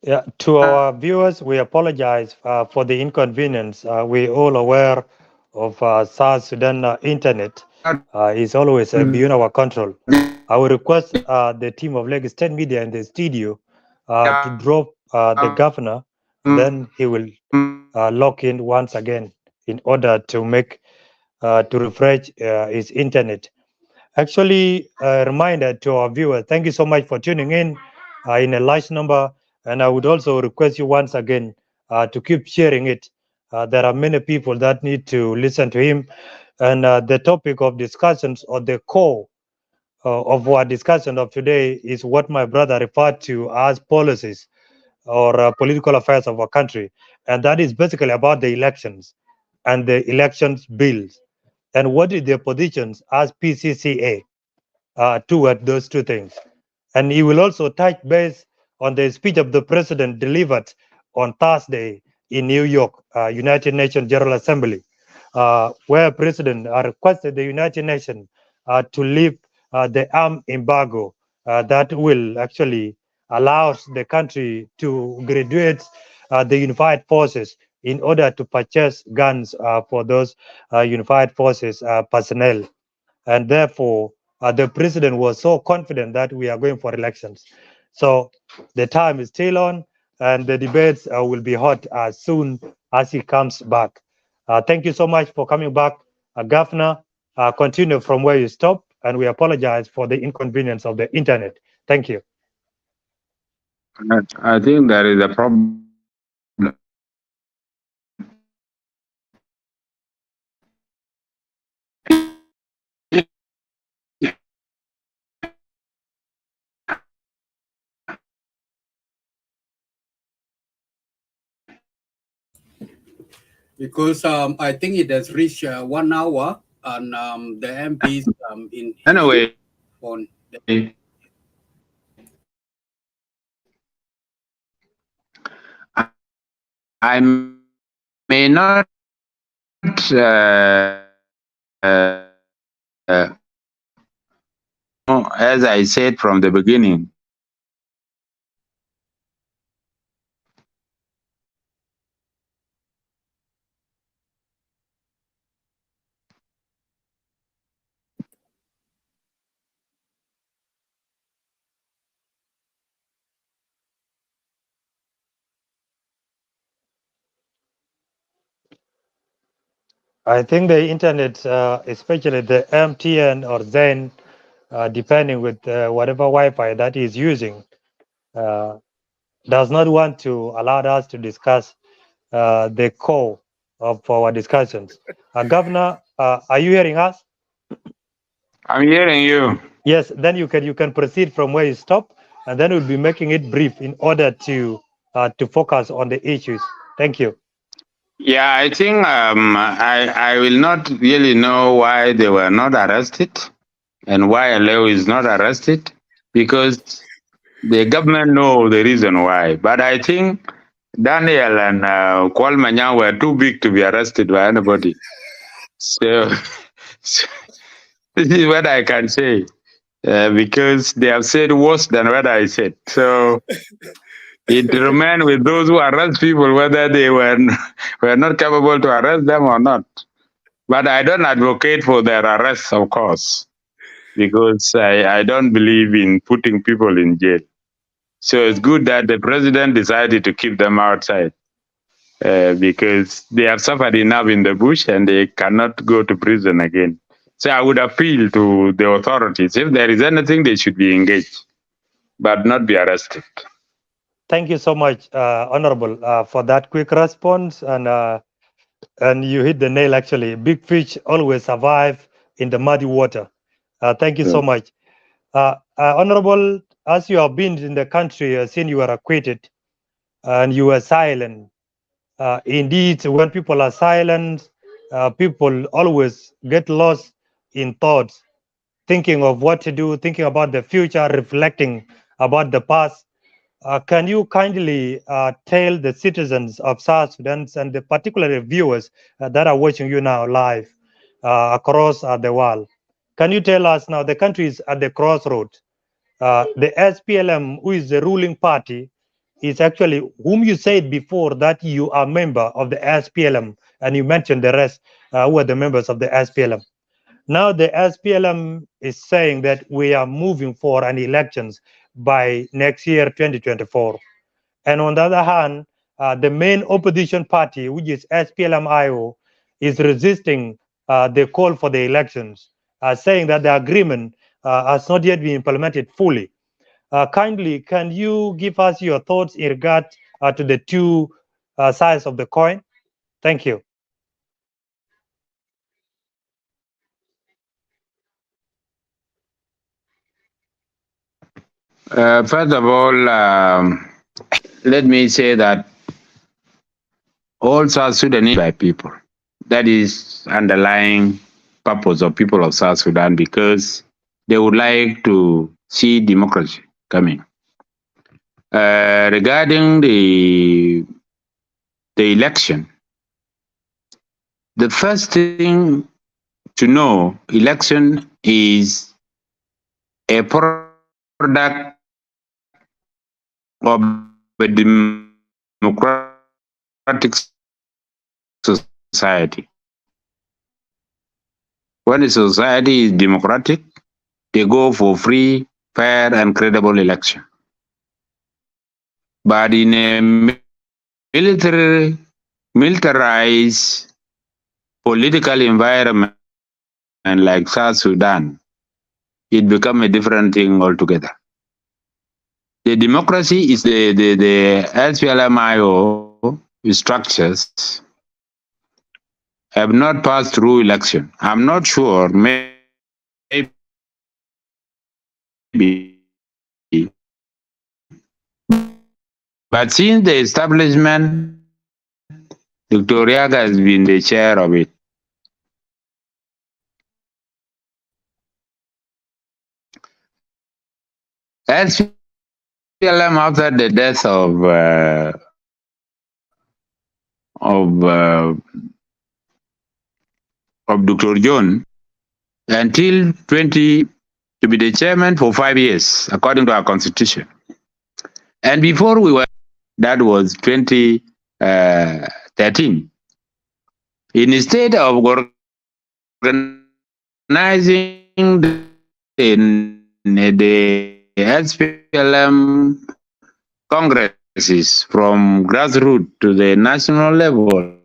Yeah, to our viewers, we apologize for the inconvenience. We're all aware of South Sudan internet is always beyond our control. I will request the team of Lagos State Media in the studio to drop the governor, then he will log in once again in order to make to refresh his internet. Actually, a reminder to our viewers, thank you so much for tuning in a large number. And I would also request you once again to keep sharing it. There are many people that need to listen to him. And the topic of discussions, or the core of our discussion of today, is what my brother referred to as policies or political affairs of our country. And that is basically about the elections and the elections bills. And what is their positions as PCCA toward those two things. And he will also touch base on the speech of the president delivered on Thursday in New York, United Nations General Assembly, where President requested the United Nations to lift the arm embargo that will actually allow the country to graduate the unified forces in order to purchase guns for those unified forces personnel. And therefore, the president was so confident that we are going for elections. So the time is still on, and the debates will be hot as soon as he comes back. Thank you so much for coming back, Governor. Continue from where you stopped, and we apologize for the inconvenience of the internet. Thank you. I think there is a problem. Because I think it has reached 1 hour, and the MPs in Anyway, on the I may not as I said from the beginning, I think the internet, especially the MTN or Zen, depending with whatever Wi-Fi that is using, does not want to allow us to discuss the core of our discussions. Governor, Are you hearing us? I'm hearing you. Yes, then you can proceed from where you stop, and then we'll be making it brief in order to focus on the issues. Thank you. Yeah, I think I will not really know why they were not arrested and why Aleo is not arrested, because the government know the reason why. But I think Daniel and Kuel Manyang were too big to be arrested by anybody. So, so this is what I can say, because they have said worse than what I said. So it remains with those who arrest people whether they were not capable to arrest them or not. But I don't advocate for their arrest, of course, because I don't believe in putting people in jail. So it's good that the president decided to keep them outside, because they have suffered enough in the bush and they cannot go to prison again. So I would appeal to the authorities, if there is anything, they should be engaged, but not be arrested. Thank you so much, Honorable, for that quick response. And you hit the nail, actually. Big fish always survive in the muddy water. Thank you so much. Honorable, as you have been in the country since you were acquitted and you were silent, indeed, when people are silent, people always get lost in thoughts, thinking of what to do, thinking about the future, reflecting about the past. Can you kindly tell the citizens of South Sudan and the particular viewers that are watching you now live across the world? Can you tell us now, the country is at the crossroads. The SPLM, who is the ruling party, is actually whom you said before that you are a member of the SPLM, and you mentioned the rest who are the members of the SPLM. Now the SPLM is saying that we are moving for an elections by next year, 2024. And on the other hand, the main opposition party, which is SPLM-IO, is resisting the call for the elections, saying that the agreement has not yet been implemented fully. Kindly, can you give us your thoughts in regard to the two sides of the coin? Thank you. First of all, let me say that all South Sudanese by people. That is underlying purpose of people of South Sudan, because they would like to see democracy coming. Regarding the election, the first thing to know, election is a product of a democratic society. When a society is democratic, they go for free, fair, and credible election. But in a militarized political environment like South Sudan, it becomes a different thing altogether. The democracy is the SPLMIO structures have not passed through election. I'm not sure, maybe. But since the establishment, Dr. Aguer has been the chair of it. SPLM, after the death of Dr. John, until 20, to be the chairman for 5 years, according to our constitution. And before we were, that was 2013. Instead of organizing the SPLM congresses from grassroots to the national level,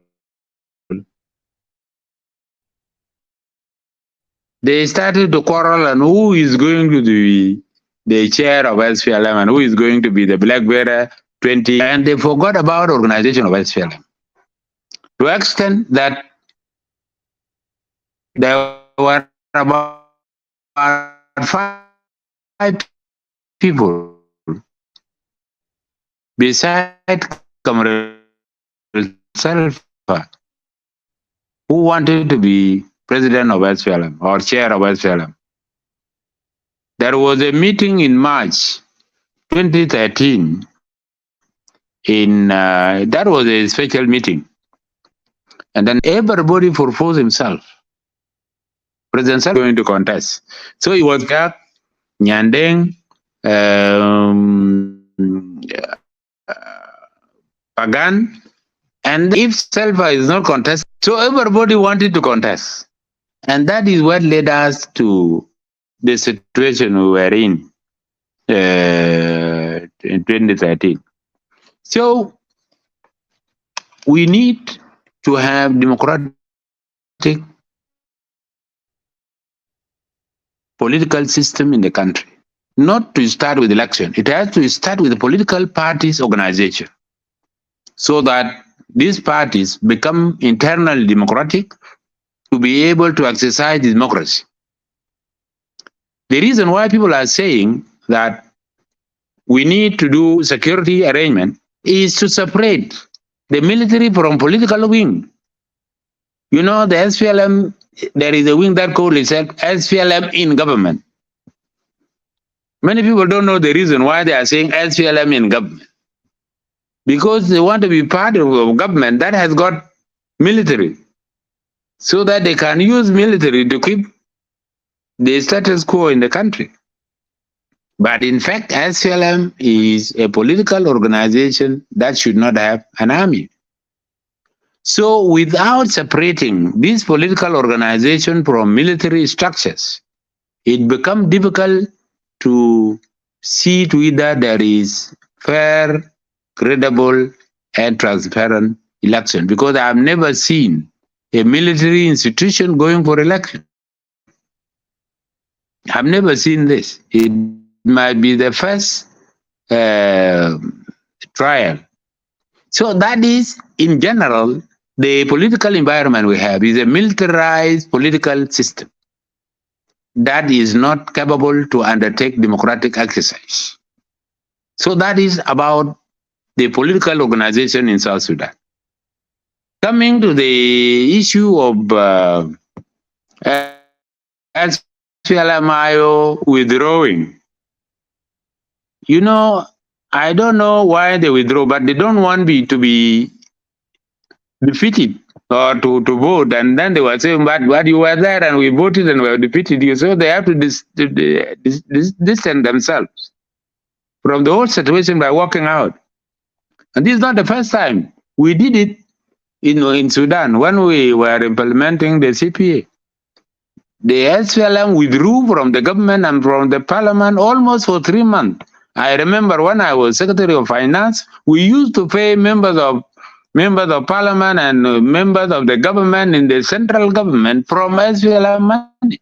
they started to quarrel on who is going to be the chair of SPLM and who is going to be the black bearer 20, and they forgot about organization of SPLM. To the extent that There were about 5 people beside Comrade Salva who wanted to be president of SPLM or chair of SPLM. There was a meeting in March 2013 that was a special meeting. And then everybody proposed himself. President Salva was going to contest. So it was Gak, Nyandeng, Pagan, and if Salva is not contested, so everybody wanted to contest. And that is what led us to the situation we were in 2013. So we need to have democratic political system in the country. Not to start with election. It has to start with the political parties organization so that these parties become internally democratic to be able to exercise democracy. The reason why people are saying that we need to do security arrangement is to separate the military from political wing. You know, the SPLM, there is a wing that calls itself SPLM in government. Many people don't know the reason why they are saying SPLM in government. Because they want to be part of a government that has got military, so that they can use military to keep the status quo in the country. But in fact, SPLM is a political organization that should not have an army. So without separating this political organization from military structures, it becomes difficult to see to it that there is fair, credible, and transparent election, because I have never seen a military institution going for election. I've never seen this. It might be the first trial. So that is, in general, the political environment we have is a militarized political system that is not capable to undertake democratic exercise. So that is about the political organization in South Sudan. Coming to the issue of SPLMIO withdrawing, you know, I don't know why they withdraw, but they don't want to be defeated or to vote. And then they were saying, but you were there and we voted and we defeated you. So they have to distance themselves from the whole situation by walking out. And this is not the first time. We did it in Sudan when we were implementing the CPA. The SPLM withdrew from the government and from the parliament almost for 3 months. I remember when I was Secretary of Finance, we used to pay members of parliament and members of the government in the central government from SPLM money,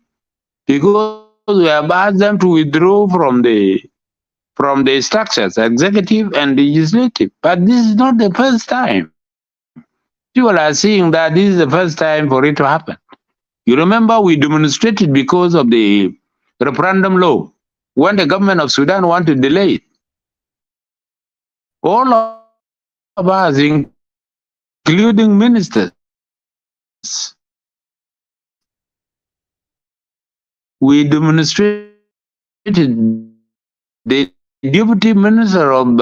because we have asked them to withdraw from the structures, executive and legislative. But this is not the first time. People are seeing that this is the first time for it to happen. You remember we demonstrated because of the referendum law when the government of Sudan wanted to delay it. All of us, including ministers, we demonstrated. The deputy minister of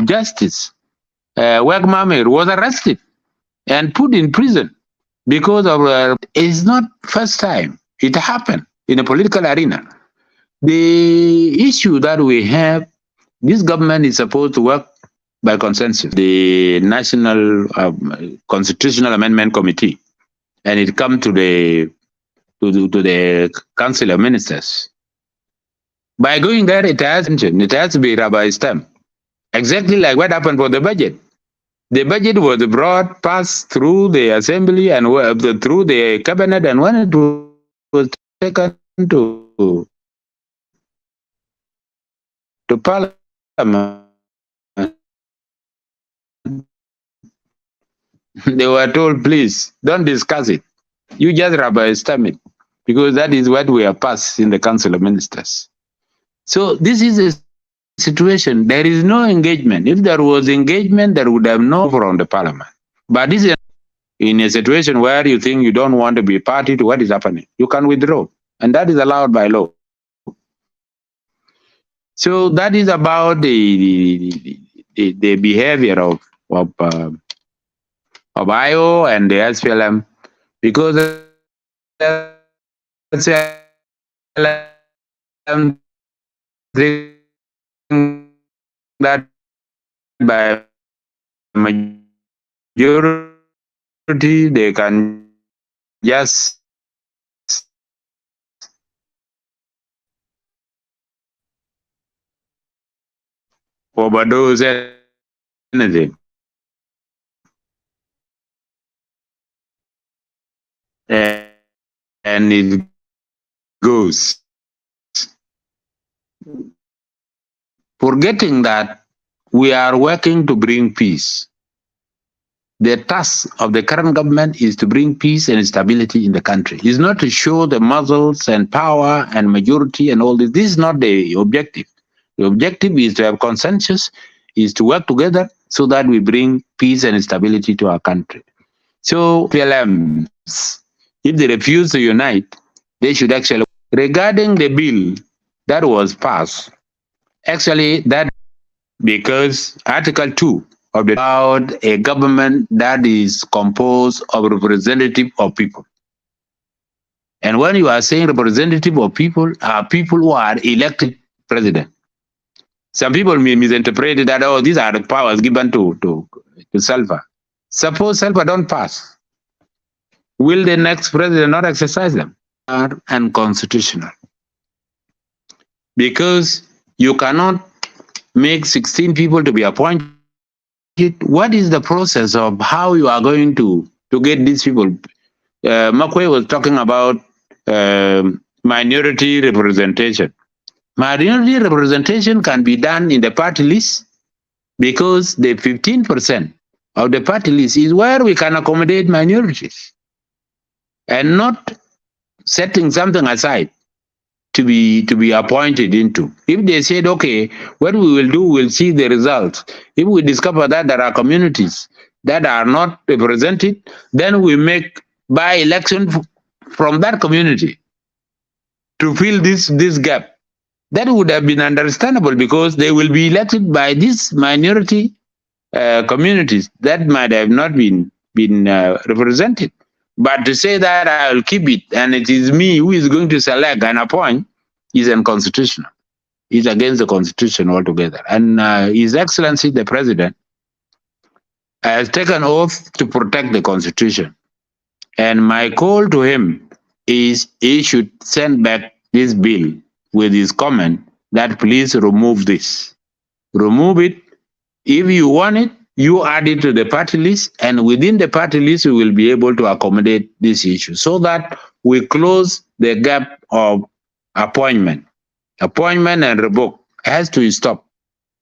justice, Wek Mamir, was arrested and put in prison because of it's not first time it happened in a political arena. The issue that we have, this government is supposed to work by consensus. The National Constitutional Amendment Committee, and it come to the Council of Ministers. By going there, it has to be rubber stamp. Exactly like what happened for the budget. The budget was brought, passed through the assembly and through the cabinet, and when it was taken to parliament, They were told, please don't discuss it. You just rubber stamp it, because that is what we have passed in the Council of Ministers. So this is a situation. There is no engagement. If there was engagement, there would have no from the parliament. But this is in a situation where you think you don't want to be party to what is happening. You can withdraw, and that is allowed by law. So that is about the behavior of IO and the SPLM, because SPLM think that by majority they can just overdose anything. And it goes. Forgetting that we are working to bring peace. The task of the current government is to bring peace and stability in the country. It's not to show the muscles and power and majority and all this. This is not the objective. The objective is to have consensus, is to work together so that we bring peace and stability to our country. So PLMs, if they refuse to unite, they should actually, regarding the bill that was passed, actually that because Article 2 of the about a government that is composed of representative of people. And when you are saying representative of people, are people who are elected president. Some people may misinterpret it that, oh, these are the powers given to Salva. Suppose Salva don't pass. Will the next president not exercise them? Are unconstitutional. Because you cannot make 16 people to be appointed. What is the process of how you are going to get these people? Makwe was talking about minority representation. Minority representation can be done in the party list, because the 15% of the party list is where we can accommodate minorities, and not setting something aside to be appointed into. If they said, okay, what we will do, we'll see the results. If we discover that there are communities that are not represented, then we make by-election from that community to fill this gap. That would have been understandable, because they will be elected by these minority communities that might have not been represented. But to say that I'll keep it and it is me who is going to select and appoint is unconstitutional. It's against the Constitution altogether. And His Excellency the President has taken oath to protect the Constitution. And my call to him is he should send back this bill with his comment that please remove this. Remove it. If you want it, you add it to the party list, and within the party list, we will be able to accommodate this issue so that we close the gap of appointment. Appointment and revoke has to stop,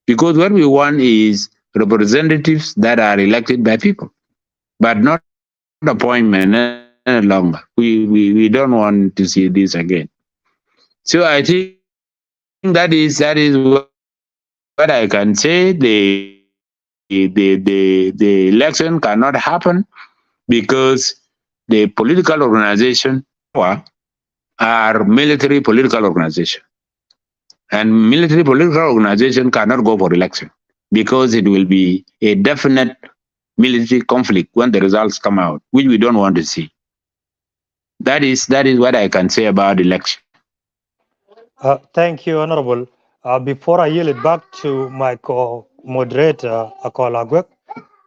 because what we want is representatives that are elected by people, but not appointment any longer. We don't want to see this again. So I think that is what I can say. The election cannot happen because the political organization are military political organization, and military political organization cannot go for election because it will be a definite military conflict when the results come out, which we don't want to see. That is what I can say about election. Thank you, Honorable. Before I yield it back to my co-moderator, Kuel Aguer,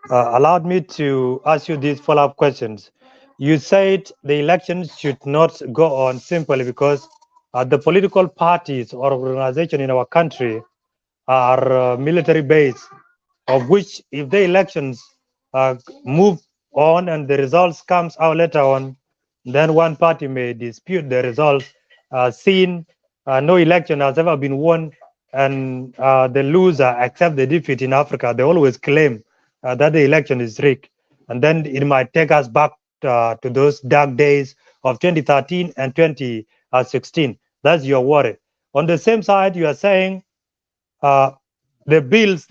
allowed me to ask you these follow-up questions. You said the elections should not go on simply because the political parties or organizations in our country are military-based, of which if the elections move on and the results comes out later on, then one party may dispute the results, seeing no election has ever been won, and the loser accept the defeat in Africa. They always claim that the election is rigged. And then it might take us back to those dark days of 2013 and 2016. That's your worry. On the same side, you are saying the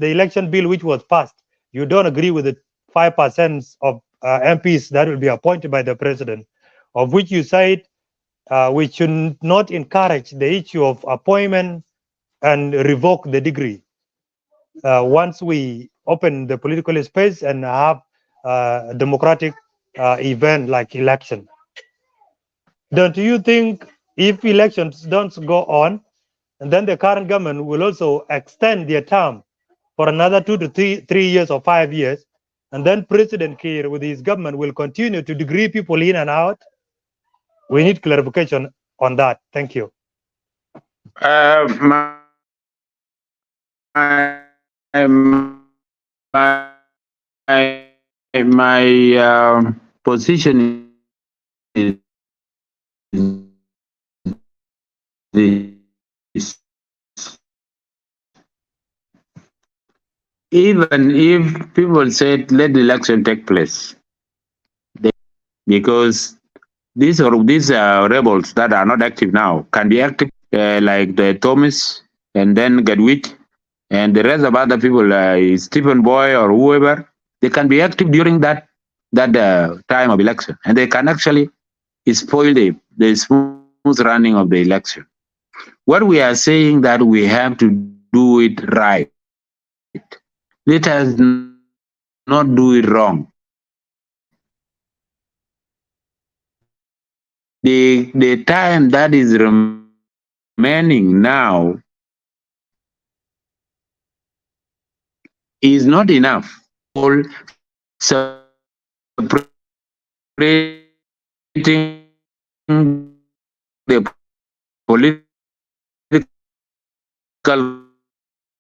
election bill which was passed, you don't agree with the 5% of MPs that will be appointed by the president, of which you said we should not encourage the issue of appointment and revoke the degree once we open the political space and have a democratic event like election. Don't you think if elections don't go on, and then the current government will also extend their term for another 2 to 3 years or 5 years, and then President Kiir with his government will continue to degree people in and out? We need clarification on that. Thank you. My position is this. Even if people said let the election take place, because these rebels that are not active now can be active, like the Thomas and then Gadwit and the rest of other people, Stephen Boy or whoever. They can be active during that time of election, and they can actually spoil the smooth running of the election. What we are saying that we have to do it right. Let us not do it wrong. The time that is remaining now is not enough for separating the political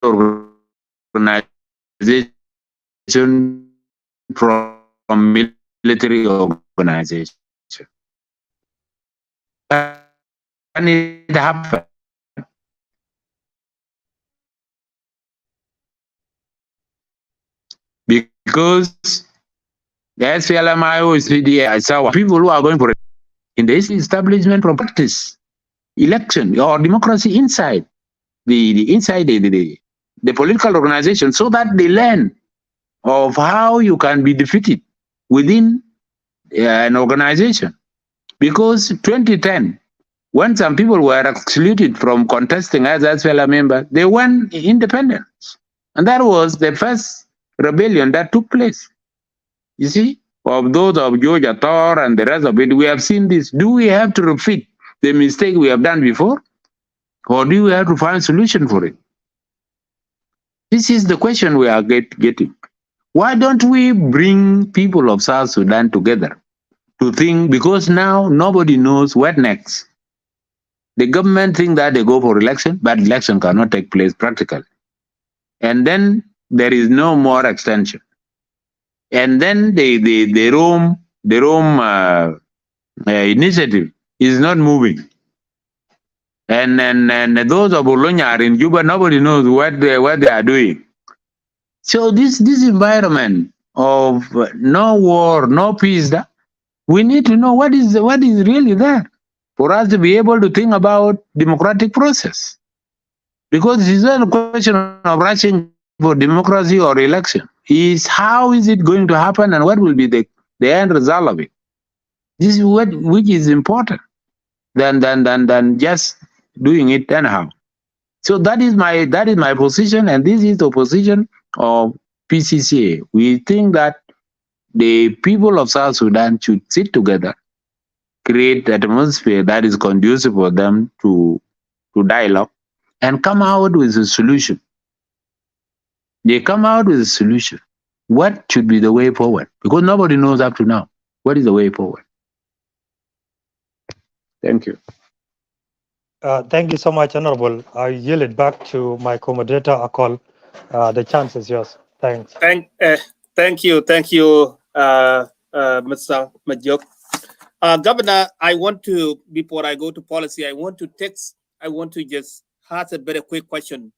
organization from military organization. Can it happen? Because the SPLMIO is people who are going for it in the establishment from practice election or democracy inside the political organization, so that they learn of how you can be defeated within an organization. Because 2010, when some people were excluded from contesting as SPLM members, they won independence. And that was the first rebellion that took place. You see, of those of Georgia Thor and the rest of it, we have seen this. Do we have to repeat the mistake we have done before? Or do we have to find a solution for it? This is the question we are getting. Why don't we bring people of South Sudan together to think, because now nobody knows what next. The government think that they go for election, but election cannot take place practically. And then there is no more extension. And then the Rome initiative is not moving. And those of Bologna are in Juba, nobody knows what they are doing. So this environment of no war, no peace, we need to know what is really there for us to be able to think about democratic process. Because it is not a question of rushing for democracy or election. Is how is it going to happen and what will be the end result of it? This is which is important than just doing it anyhow. So that is my position, and this is the position of PCCA. We think that the people of South Sudan should sit together, create an atmosphere that is conducive for them to dialogue, and come out with a solution. They come out with a solution. What should be the way forward? Because nobody knows up to now what is the way forward. Thank you. Thank you so much, Honorable. I yield it back to my co-moderator, Akuel. The chance is yours. Thanks. Thank you, Mr. Majok. Governor, I want to, before I go to policy, I want to just ask a very quick question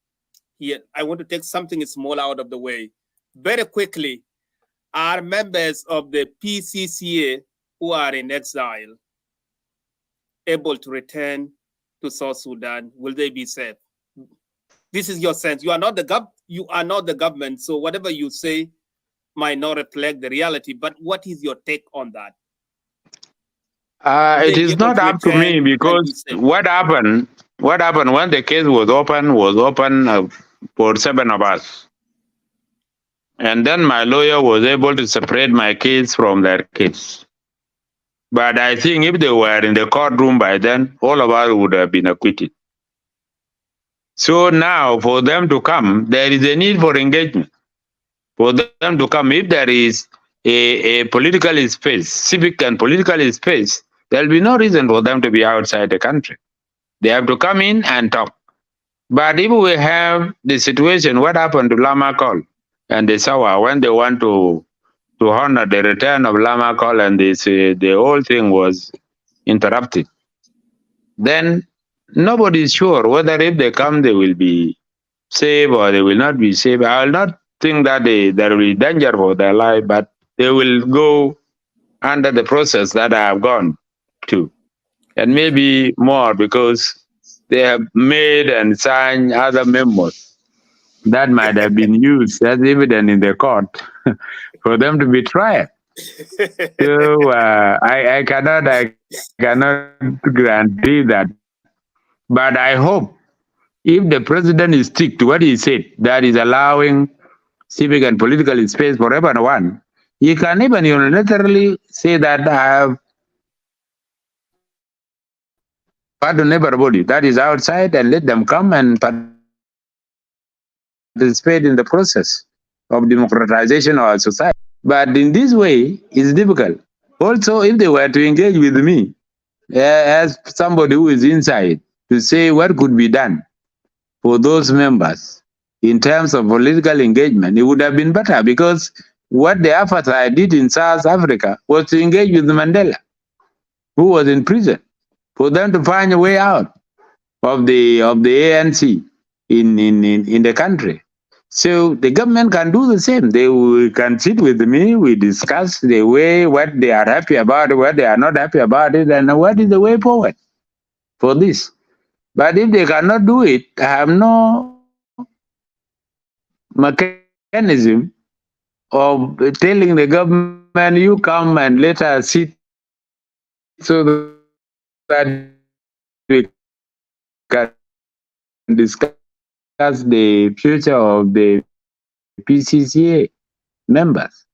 here. I want to take something small out of the way. Very quickly, are members of the PCCA who are in exile able to return to South Sudan? Will they be safe? This is your sense. You are not the government, so whatever you say might not reflect the reality. But what is your take on that? Will It they be is able not to up to me return and be because safe? what happened when the case was open for 7 of us. And then my lawyer was able to separate my case from their case. But I think if they were in the courtroom by then, all of us would have been acquitted. So now for them to come, there is a need for engagement. For them to come, if there is a political space, civic and political space, there'll be no reason for them to be outside the country. They have to come in and talk. But if we have the situation, what happened to Lama Call and the Sawa when they want to honor the return of Lama Call and they say the whole thing was interrupted, then nobody is sure whether if they come they will be safe or they will not be safe. I will not think that there will be danger for their life, but they will go under the process that I have gone to, and maybe more because they have made and signed other memos that might have been used as evidence in the court for them to be tried. So I cannot guarantee that, but I hope if the president is stick to what he said, that is allowing civic and political space for everyone, he can even unilaterally say that I have pardoned everybody that is outside and let them come and participate in the process of democratization of our society. But in this way, it's difficult. Also, if they were to engage with me as somebody who is inside to say what could be done for those members in terms of political engagement, it would have been better because what the apartheid did in South Africa was to engage with Mandela, who was in prison, for them to find a way out of the ANC in the country. So the government can do the same. They can sit with me, we discuss the way, what they are happy about, what they are not happy about it, and what is the way forward for this. But if they cannot do it, I have no mechanism of telling the government, you come and let us sit so that we can discuss the future of the PCCA members.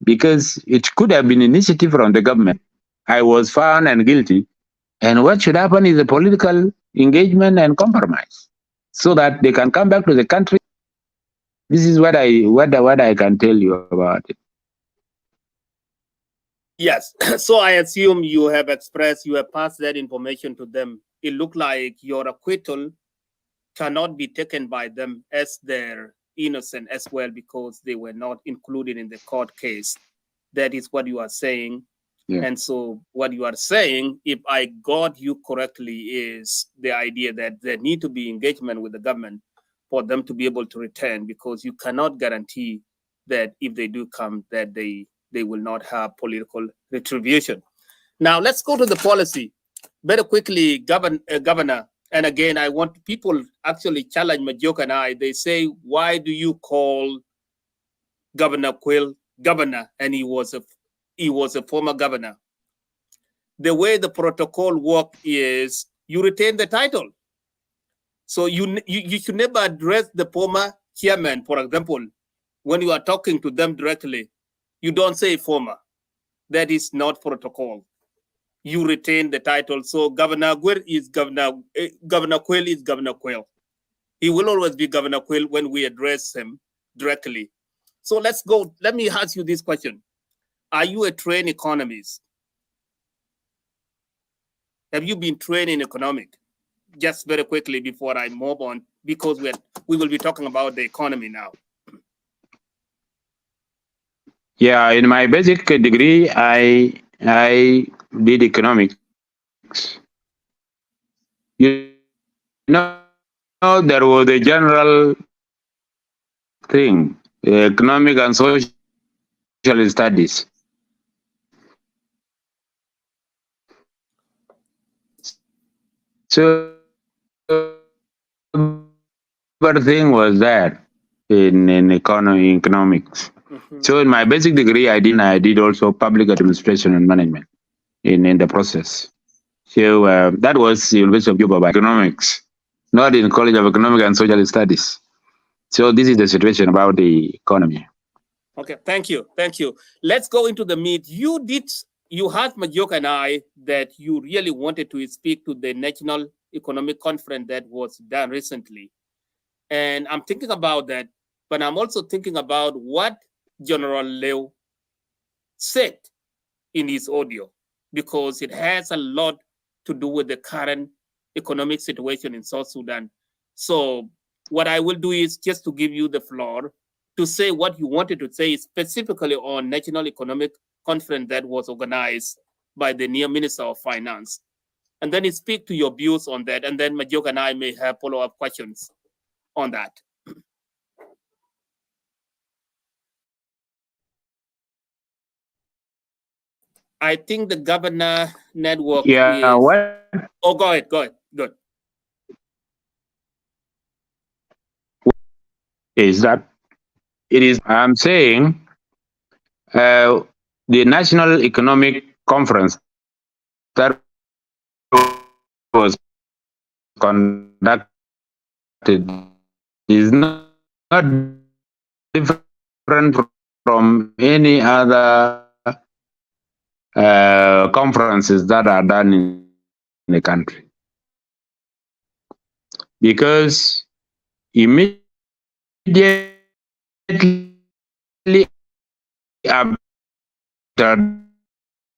Because it could have been initiative from the government. I was found and guilty. And what should happen is a political engagement and compromise so that they can come back to the country. This is what I can tell you about it. Yes. So I assume you have passed that information to them. It looked like your acquittal cannot be taken by them as their innocent as well because they were not included in the court case. That is what you are saying. Yeah. And so what you are saying, if I got you correctly, is the idea that there need to be engagement with the government for them to be able to return, because you cannot guarantee that if they do come, that they will not have political retribution. Now, let's go to the policy. Very quickly, Governor, and again, I want people actually challenge Majoka and I. They say, why do you call Governor Kuel governor? And he was a former governor. The way the protocol works is you retain the title. So you should never address the former chairman, for example, when you are talking to them directly. You don't say former. That is not protocol. You retain the title. So Governor Aguer is Governor Kuel is Governor Kuel. He will always be Governor Kuel when we address him directly. So let's go. Let me ask you this question. Are you a trained economist? Have you been trained in economic? Just very quickly before I move on, because we will be talking about the economy now. Yeah, in my basic degree, I did economics. You know, there was a general thing, economic and social studies. So everything was there in economics. So in my basic degree, I did also public administration and management in the process. So that was the University of Juba by economics, not in College of Economic and Social Studies. So this is the situation about the economy. Okay, thank you. Let's go into the meat. You had Majok and I that you really wanted to speak to the National Economic Conference that was done recently. And I'm thinking about that, but I'm also thinking about what General Leo said in his audio, because it has a lot to do with the current economic situation in South Sudan. So what I will do is just to give you the floor to say what you wanted to say specifically on National Economic Conference that was organized by the new Minister of Finance. And then speak to your views on that. And then Majok and I may have follow-up questions on that. I think the governor network Yeah, is... what? Oh, go ahead. Good. Is that it is, I'm saying, the National Economic Conference that was conducted is not different from any other conferences that are done in the country, because immediately after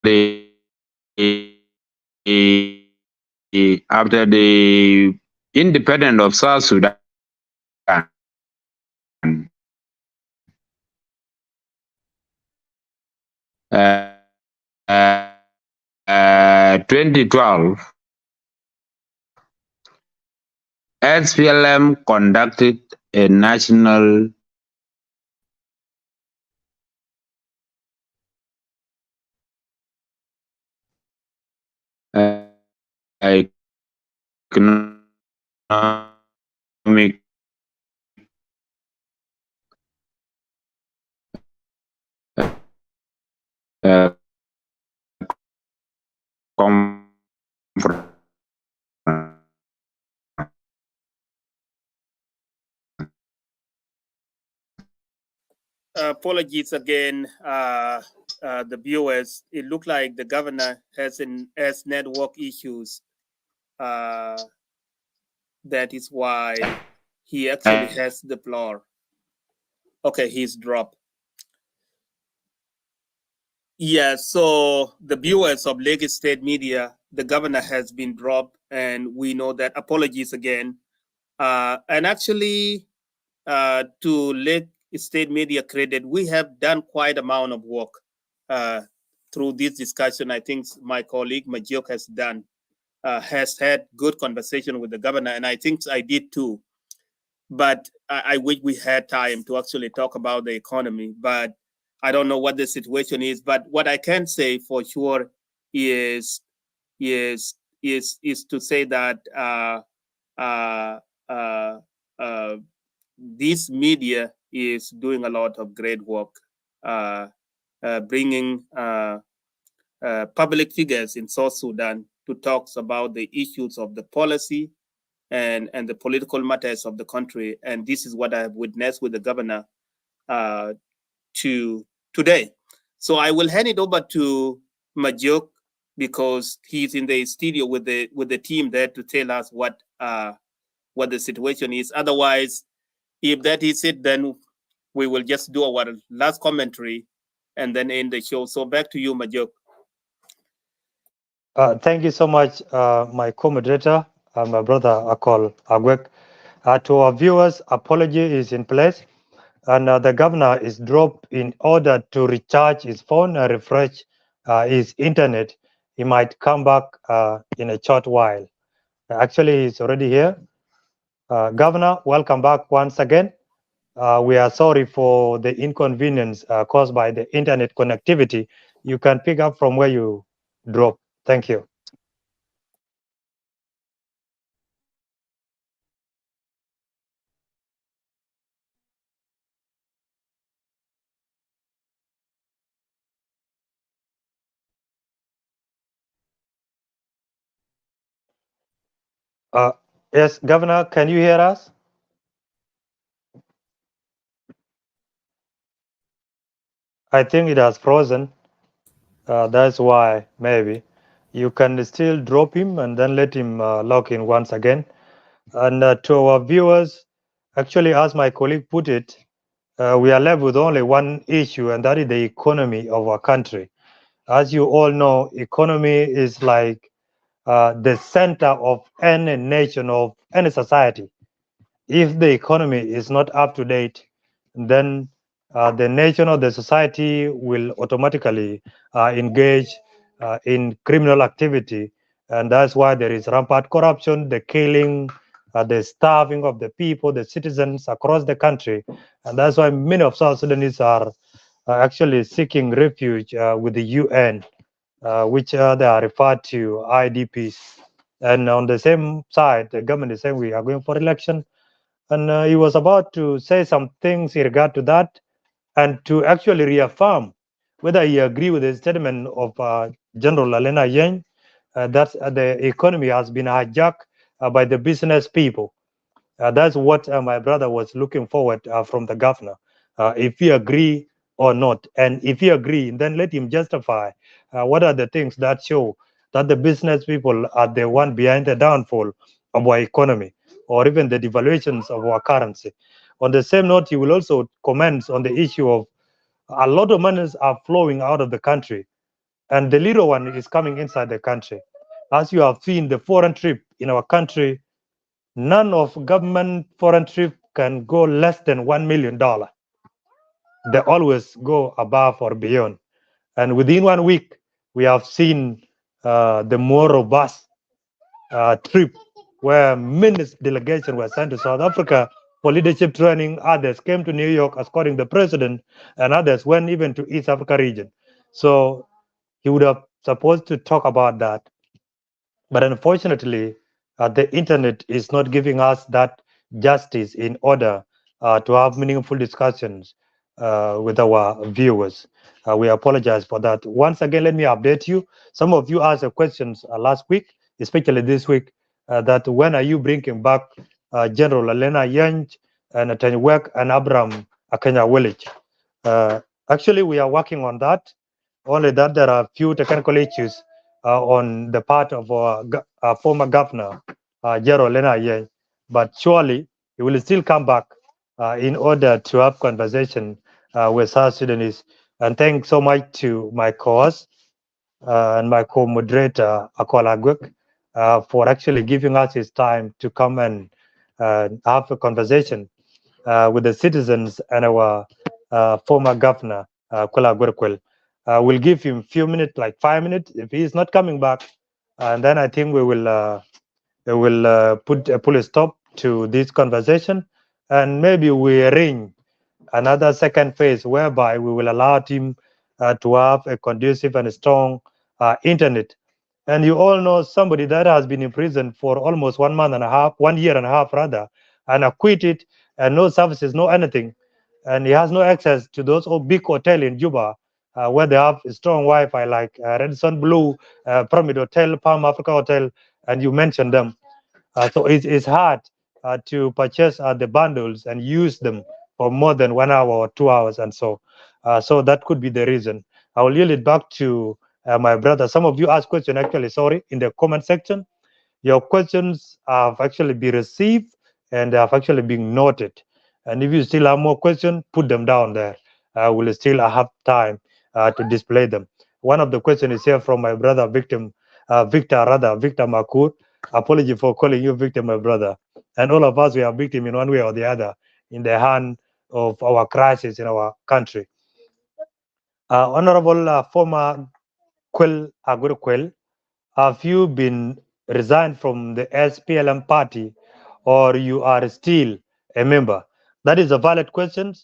the independence of South Sudan, 2012, SPLM conducted a national economic conference. Apologies again, the viewers. It looked like the governor has network issues. That is why he actually has the floor. Okay, he's dropped. Yeah, so the viewers of Lagos State Media, the governor has been dropped, and we know that. Apologies again. And actually, to Lagos State Media credit, we have done quite amount of work through this discussion. I think my colleague Majok has had good conversation with the governor, and I think I did too. But I wish we had time to actually talk about the economy. But I don't know what the situation is. But what I can say for sure is to say that this media is doing a lot of great work, bringing public figures in South Sudan to talk about the issues of the policy and the political matters of the country. And this is what I have witnessed with the governor today. So I will hand it over to Majok, because he's in the studio with the team there to tell us what the situation is. Otherwise, if that is it, then we will just do our last commentary and then end the show. So back to you, Majok. Thank you so much, my co-moderator, my brother Kuel Aguer. To our viewers, apology is in place, and the governor is dropped in order to recharge his phone and refresh his internet. He might come back in a short while. Actually, he's already here. Governor, welcome back once again. We are sorry for the inconvenience caused by the internet connectivity. You can pick up from where you drop. Thank you. Yes, Governor, can you hear us? I think it has frozen. That's why, maybe. You can still drop him and then let him log in once again. And to our viewers, actually, as my colleague put it, we are left with only one issue, and that is the economy of our country. As you all know, economy is like the center of any nation, of any society. If the economy is not up to date, then the nation or the society will automatically engage in criminal activity. And that's why there is rampant corruption, the killing, the starving of the people, the citizens across the country. And that's why many of South Sudanese are actually seeking refuge with the UN, which they are referred to IDPs. And on the same side, the government is saying we are going for election, and he was about to say some things in regard to that and to actually reaffirm whether he agree with the statement of General Alena Yang that the economy has been hijacked by the business people. That's what my brother was looking forward from the governor. If he agree or not, and if he agree, then let him justify what are the things that show that the business people are the one behind the downfall of our economy, or even the devaluations of our currency. On the same note, he will also comment on the issue of a lot of monies are flowing out of the country, and the little one is coming inside the country. As you have seen, the foreign trip in our country, none of government foreign trip can go less than $1 million. They always go above or beyond. And within 1 week, we have seen the more robust trip where many delegations were sent to South Africa for leadership training. Others came to New York, according to the president, and others went even to East Africa region. So he would have supposed to talk about that. But unfortunately, the internet is not giving us that justice in order to have meaningful discussions with our viewers. We apologize for that. Once again, let me update you. Some of you asked questions last week, especially this week, that when are you bringing back General Elena Yanj and Tanywerk and Abraham Akenya Village? Actually, we are working on that. Only that there are a few technical issues on the part of our former governor, Gerald Lenaye, but surely he will still come back in order to have conversation with South Sudanese. And thanks so much to my co-host and my co-moderator, Kuel Aguer, for actually giving us his time to come and have a conversation with the citizens and our former governor, Kuel Aguer Akuel. We'll give him a few minutes, like 5 minutes. If he's not coming back, and then I think we will put a stop to this conversation, and maybe we arrange another second phase whereby we will allow him to have a conducive and strong internet. And you all know somebody that has been in prison for almost 1 month and a half, 1 year and a half rather, and acquitted, and no services, no anything, and he has no access to those big hotel in Juba where they have strong Wi-Fi, like Redson Blue, Pyramid Hotel, Palm Africa Hotel, and you mentioned them. So it's hard to purchase the bundles and use them for more than 1 hour or 2 hours, and so that could be the reason. I will yield it back to my brother. Some of you asked questions, actually, sorry, in the comment section. Your questions have actually been received and have actually been noted. And if you still have more questions, put them down there. We'll still have time to display them. One of the questions is here from my brother, Victor Makur. Apology for calling you victim, my brother. And all of us, we are victim in one way or the other in the hand of our crisis in our country. Honorable former Kuel Aguer Akuel, have you been resigned from the SPLM party, or you are still a member? That is a valid question.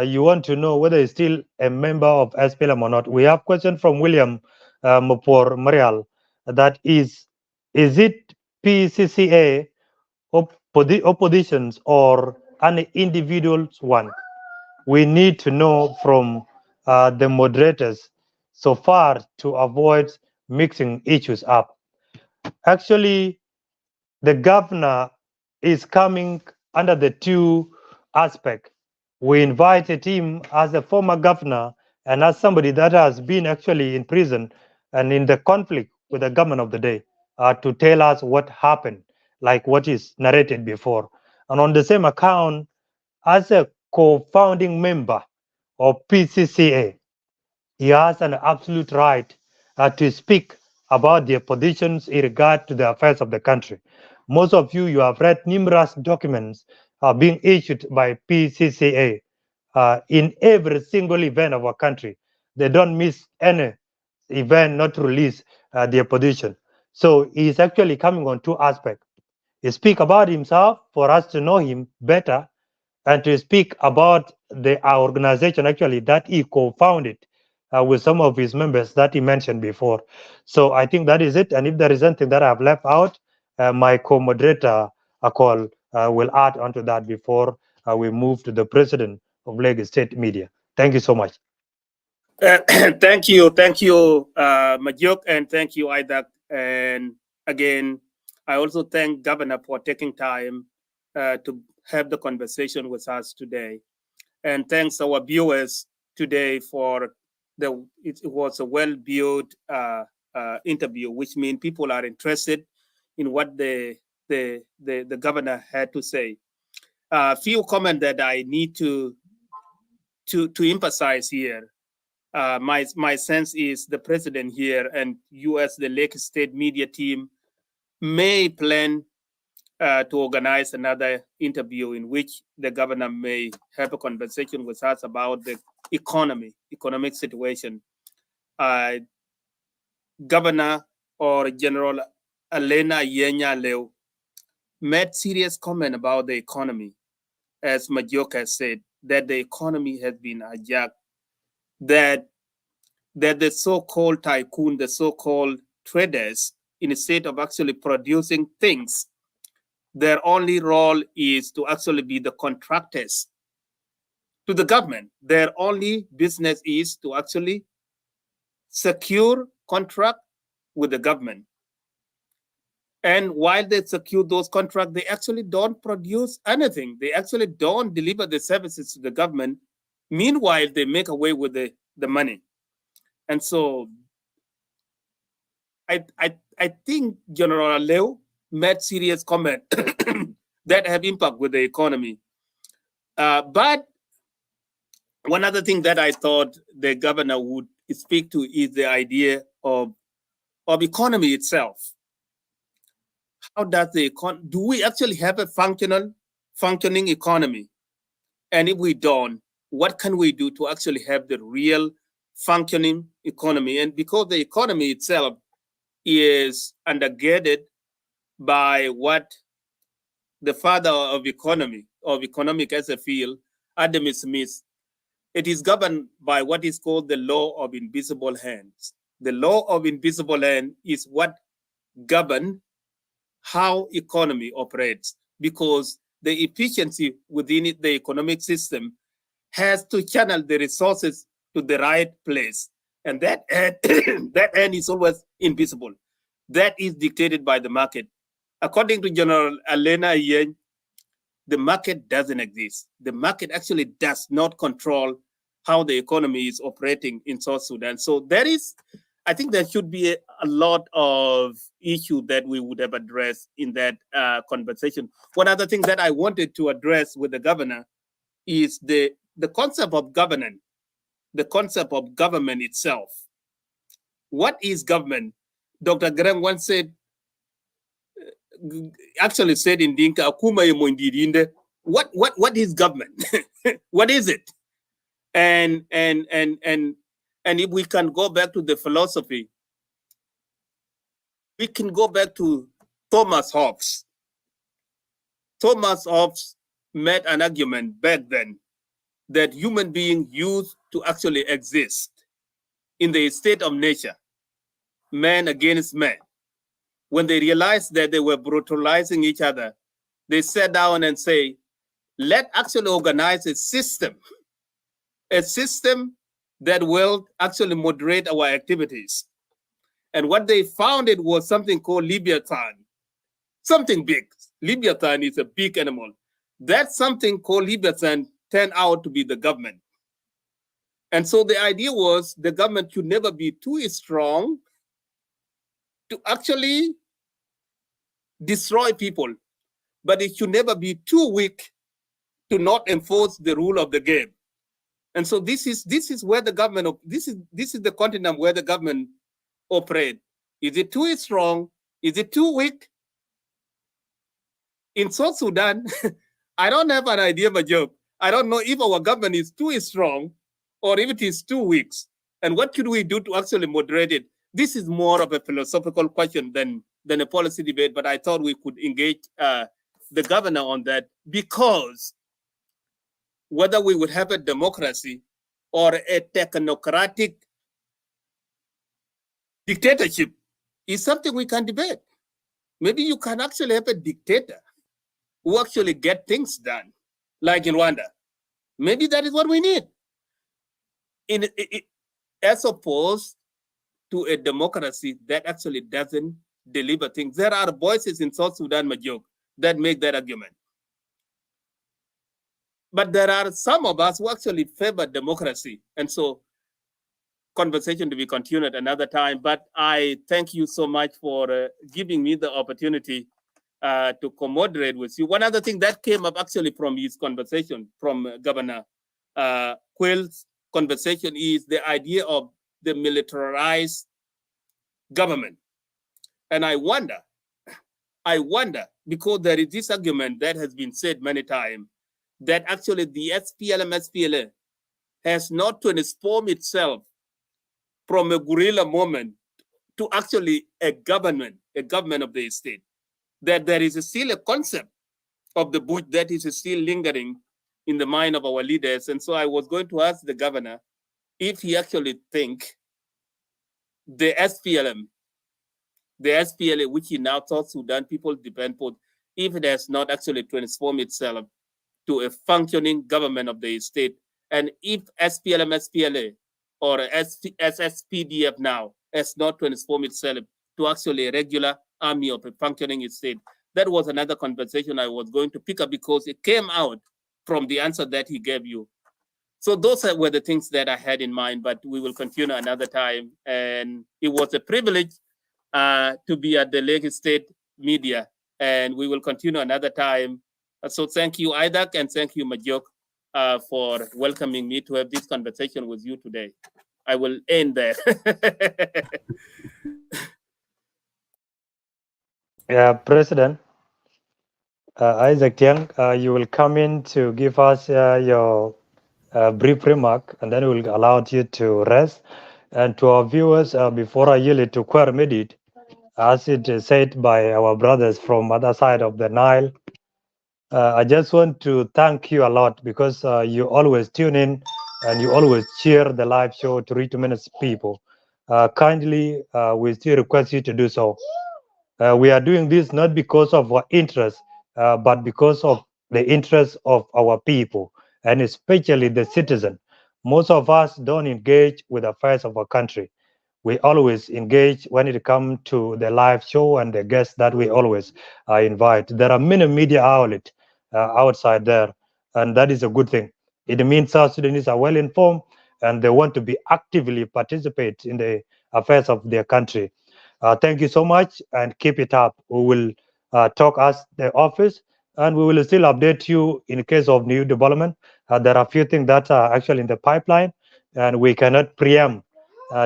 You want to know whether he's still a member of SPLM or not. We have question from William Mopor Marial that is it PCCA oppositions or an individual's one? We need to know from the moderators so far to avoid mixing issues up. Actually, the governor is coming under the two aspects. We invited him as a former governor and as somebody that has been actually in prison and in the conflict with the government of the day to tell us what happened, like what is narrated before. And on the same account, as a co-founding member of PCCA, he has an absolute right to speak about their positions in regard to the affairs of the country. Most of you have read numerous documents being issued by PCCA in every single event of our country. They don't miss any event not to release their position. So he is actually coming on two aspects. He speak about himself for us to know him better, and to speak about our organization actually that he co-founded with some of his members that he mentioned before. So I think that is it. And if there is anything that I've left out, my co-moderator Akuel will add onto that before we move to the president of Lagos State Media. Thank you so much. Thank you, Majuk, and thank you, Isaac. And again, I also thank Governor for taking time to have the conversation with us today. And thanks our viewers today for it was a well-built interview, which means people are interested in what the governor had to say. A few comments that I need to emphasize here. My sense is the president here and you as the Lake State media team may plan to organize another interview in which the governor may have a conversation with us about the economic situation. Governor or General Elena Yenya Leo made serious comment about the economy, as Majuk has said, that the economy has been hijacked, that the so-called tycoon, the so-called traders, instead of actually producing things, their only role is to actually be the contractors to the government. Their only business is to actually secure contract with the government. And while they secure those contracts, they actually don't produce anything. They actually don't deliver the services to the government. Meanwhile, they make away with the money. And so I think General Leo made serious comment that have impact with the economy. But one other thing that I thought the governor would speak to is the idea of economy itself. How does do we actually have a functioning economy? And if we don't, what can we do to actually have the real functioning economy? And because the economy itself is undergirded by what the father of economic as a field, Adam Smith, it is governed by what is called the law of invisible hands. The law of invisible hand is what governs how economy operates, because the efficiency within it, the economic system has to channel the resources to the right place. And that end is always invisible. That is dictated by the market. According to General Elena Yen, the market doesn't exist. The market actually does not control how the economy is operating in South Sudan. So I think there should be a lot of issues that we would have addressed in that conversation. One other thing that I wanted to address with the governor is the concept of governance, the concept of government itself. What is government? Dr. Graham once said, actually said in Dinka, what is government? What is it? And if we can go back to the philosophy, we can go back to Thomas Hobbes. Thomas Hobbes made an argument back then that human beings used to actually exist in the state of nature, man against man. When they realized that they were brutalizing each other, they sat down and say, let's actually organize a system that will actually moderate our activities. And what they found it was something called Leviathan, something big. Leviathan is a big animal. That something called Leviathan turned out to be the government. And so the idea was the government should never be too strong to actually destroy people, but it should never be too weak to not enforce the rule of the game. And so this is where the government this is the continent where the government operate. Is it too strong? Is it too weak? In South Sudan, I don't have an idea, Major. I don't know if our government is too strong or if it is too weak. And what should we do to actually moderate it? This is more of a philosophical question than a policy debate, but I thought we could engage the governor on that, because whether we would have a democracy or a technocratic dictatorship is something we can debate. Maybe you can actually have a dictator who actually get things done, like in Rwanda. Maybe that is what we need. As opposed to a democracy that actually doesn't deliver things. There are voices in South Sudan, Majok, that make that argument. But there are some of us who actually favor democracy. And so conversation to be continued another time. But I thank you so much for giving me the opportunity to co-moderate with you. One other thing that came up actually from his conversation, from Governor Kuel's conversation, is the idea of the militarized government. And I wonder, because there is this argument that has been said many times, that actually the SPLM-SPLA has not transformed itself from a guerrilla moment to actually a government of the state. That there is still a concept of the bush that is still lingering in the mind of our leaders. And so I was going to ask the governor if he actually think the SPLA, which in now South Sudan people depend on, if it has not actually transformed itself to a functioning government of the state, and if SPLM-SPLA or SSPDF now has not transformed itself to actually a regular army of a functioning state. That was another conversation I was going to pick up because it came out from the answer that he gave you. So those were the things that I had in mind, but we will continue another time. And it was a privilege to be at the Lake State Media, and we will continue another time. So thank you, Isaac, and thank you, Majok, for welcoming me to have this conversation with you today. I will end there. Yeah, President Isaac Tiang, you will come in to give us your brief remark, and then we'll allow you to rest. And to our viewers, before I yield it to Kuel Medit, as it is said by our brothers from other side of the Nile, I just want to thank you a lot because you always tune in and you always share the live show to reach many people. Kindly, we still request you to do so. We are doing this not because of our interest, but because of the interest of our people, and especially the citizen. Most of us don't engage with affairs of our country. We always engage when it comes to the live show and the guests that we always invite. There are many media outlets outside there, and that is a good thing. It means South Sudanese are well informed and they want to be actively participate in the affairs of their country. Thank you so much and keep it up. We will talk as the office and we will still update you in case of new development. There are a few things that are actually in the pipeline and we cannot preempt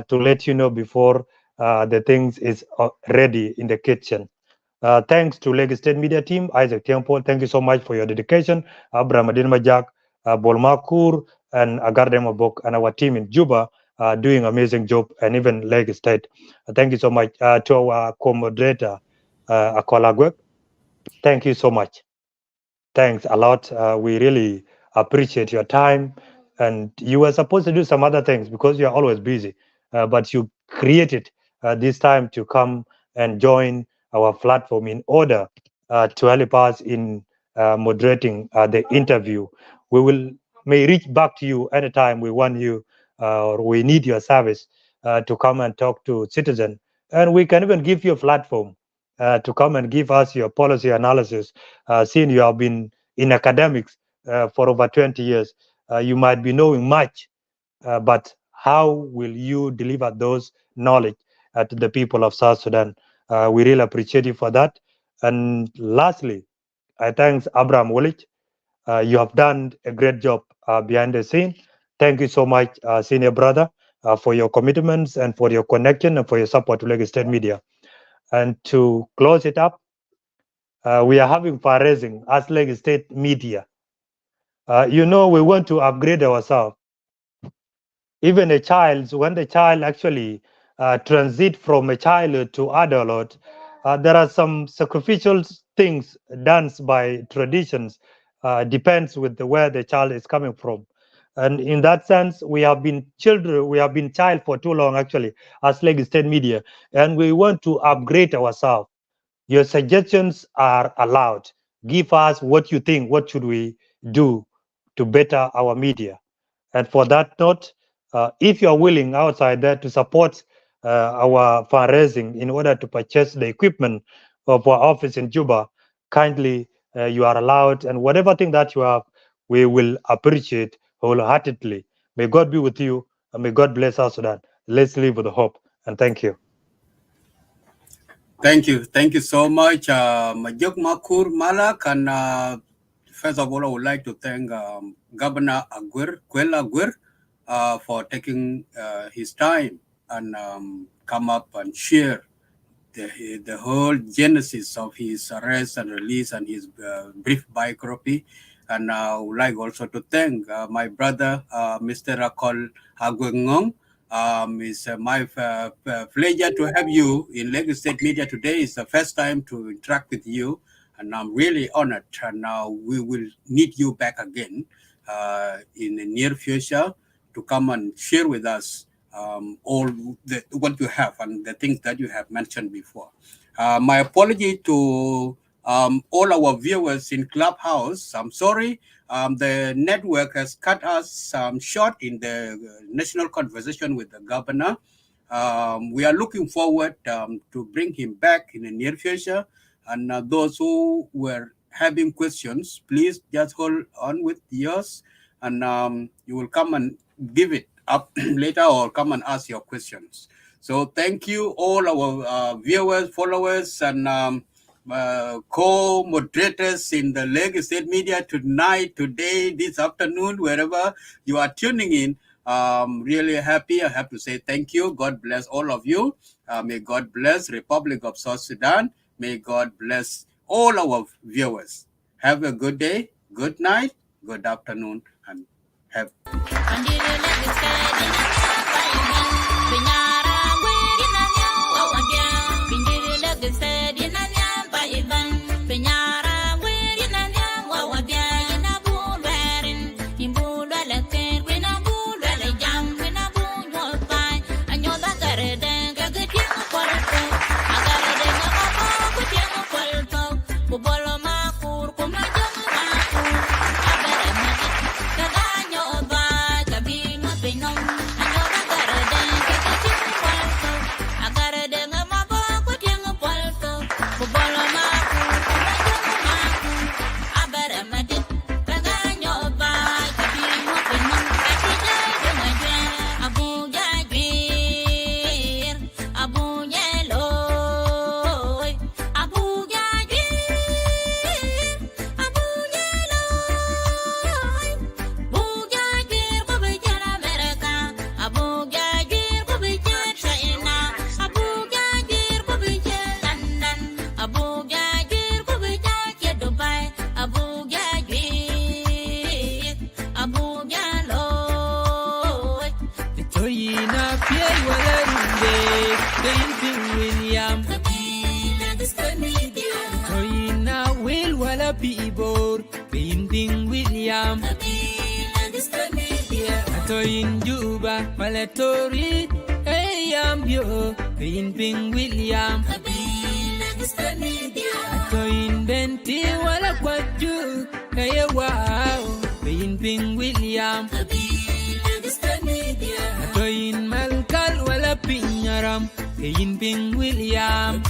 to let you know before the things is ready in the kitchen. Thanks to Lagos State Media Team, Isaac Temple, thank you so much for your dedication. Abraham Adin Majak, Bolmakur, and Agardem Abok, and our team in Juba doing amazing job, and even Lagos State. Thank you so much to our co-moderator, Kuel Aguer. Thank you so much. thanks a lot. We really appreciate your time. And you were supposed to do some other things because you are always busy, but you created this time to come and join our platform in order to help us in moderating the interview. We may reach back to you anytime we want you or we need your service to come and talk to citizens. And we can even give you a platform to come and give us your policy analysis. Since you have been in academics for over 20 years, you might be knowing much, but how will you deliver those knowledge to the people of South Sudan? We really appreciate you for that. And lastly, I thank Abraham Wolich. You have done a great job behind the scene. Thank you so much, senior brother, for your commitments and for your connection and for your support to Lagos State Media. And to close it up, we are having fundraising as Lagos State Media. We want to upgrade ourselves. Even a child, when the child actually transit from a child to adult, there are some sacrificial things done by traditions, depends with where the child is coming from. And in that sense, we have been child for too long, actually, as Lagos State Media, and we want to upgrade ourselves. Your suggestions are allowed. Give us what you think, what should we do to better our media. And for that note, if you are willing outside there to support our fundraising in order to purchase the equipment of our office in Juba, kindly you are allowed. And whatever thing that you have, we will appreciate wholeheartedly. May God be with you and may God bless South Sudan. Let's live with hope. And thank you. Thank you so much, Majok Makur Malak. And first of all, I would like to thank Governor Kuel Aguer, for taking his time and come up and share the whole genesis of his arrest and release and his brief biography. And I would like also to thank my brother, Mr. Kuel Aguer. It's my pleasure to have you in Lagos State Media today. It's the first time to interact with you, and I'm really honored. And now we will need you back again in the near future to come and share with us all what you have and the things that you have mentioned before. My apology to all our viewers in Clubhouse. I'm sorry. The network has cut us short in the national conversation with the governor. We are looking forward to bring him back in the near future. And those who were having questions, please just hold on with yours, and you will come and give it up later or come and ask your questions. So thank you all our viewers, followers, and co-moderators in the Lagos State Media tonight, today, this afternoon, wherever you are tuning in. Really happy. I have to say thank you. God bless all of you. May God bless Republic of South Sudan. May God bless all our viewers. Have a good day, good night, good afternoon, and have. William, Toyina will wala pi ibor. William. Ato in Juba, Malatori, hey, I'm yo, in Ping William. Ato in Benti, Walla Quaju, hey, wow, in Ping William. Ato in Malkal, Walla Pinyaram, in Ping William.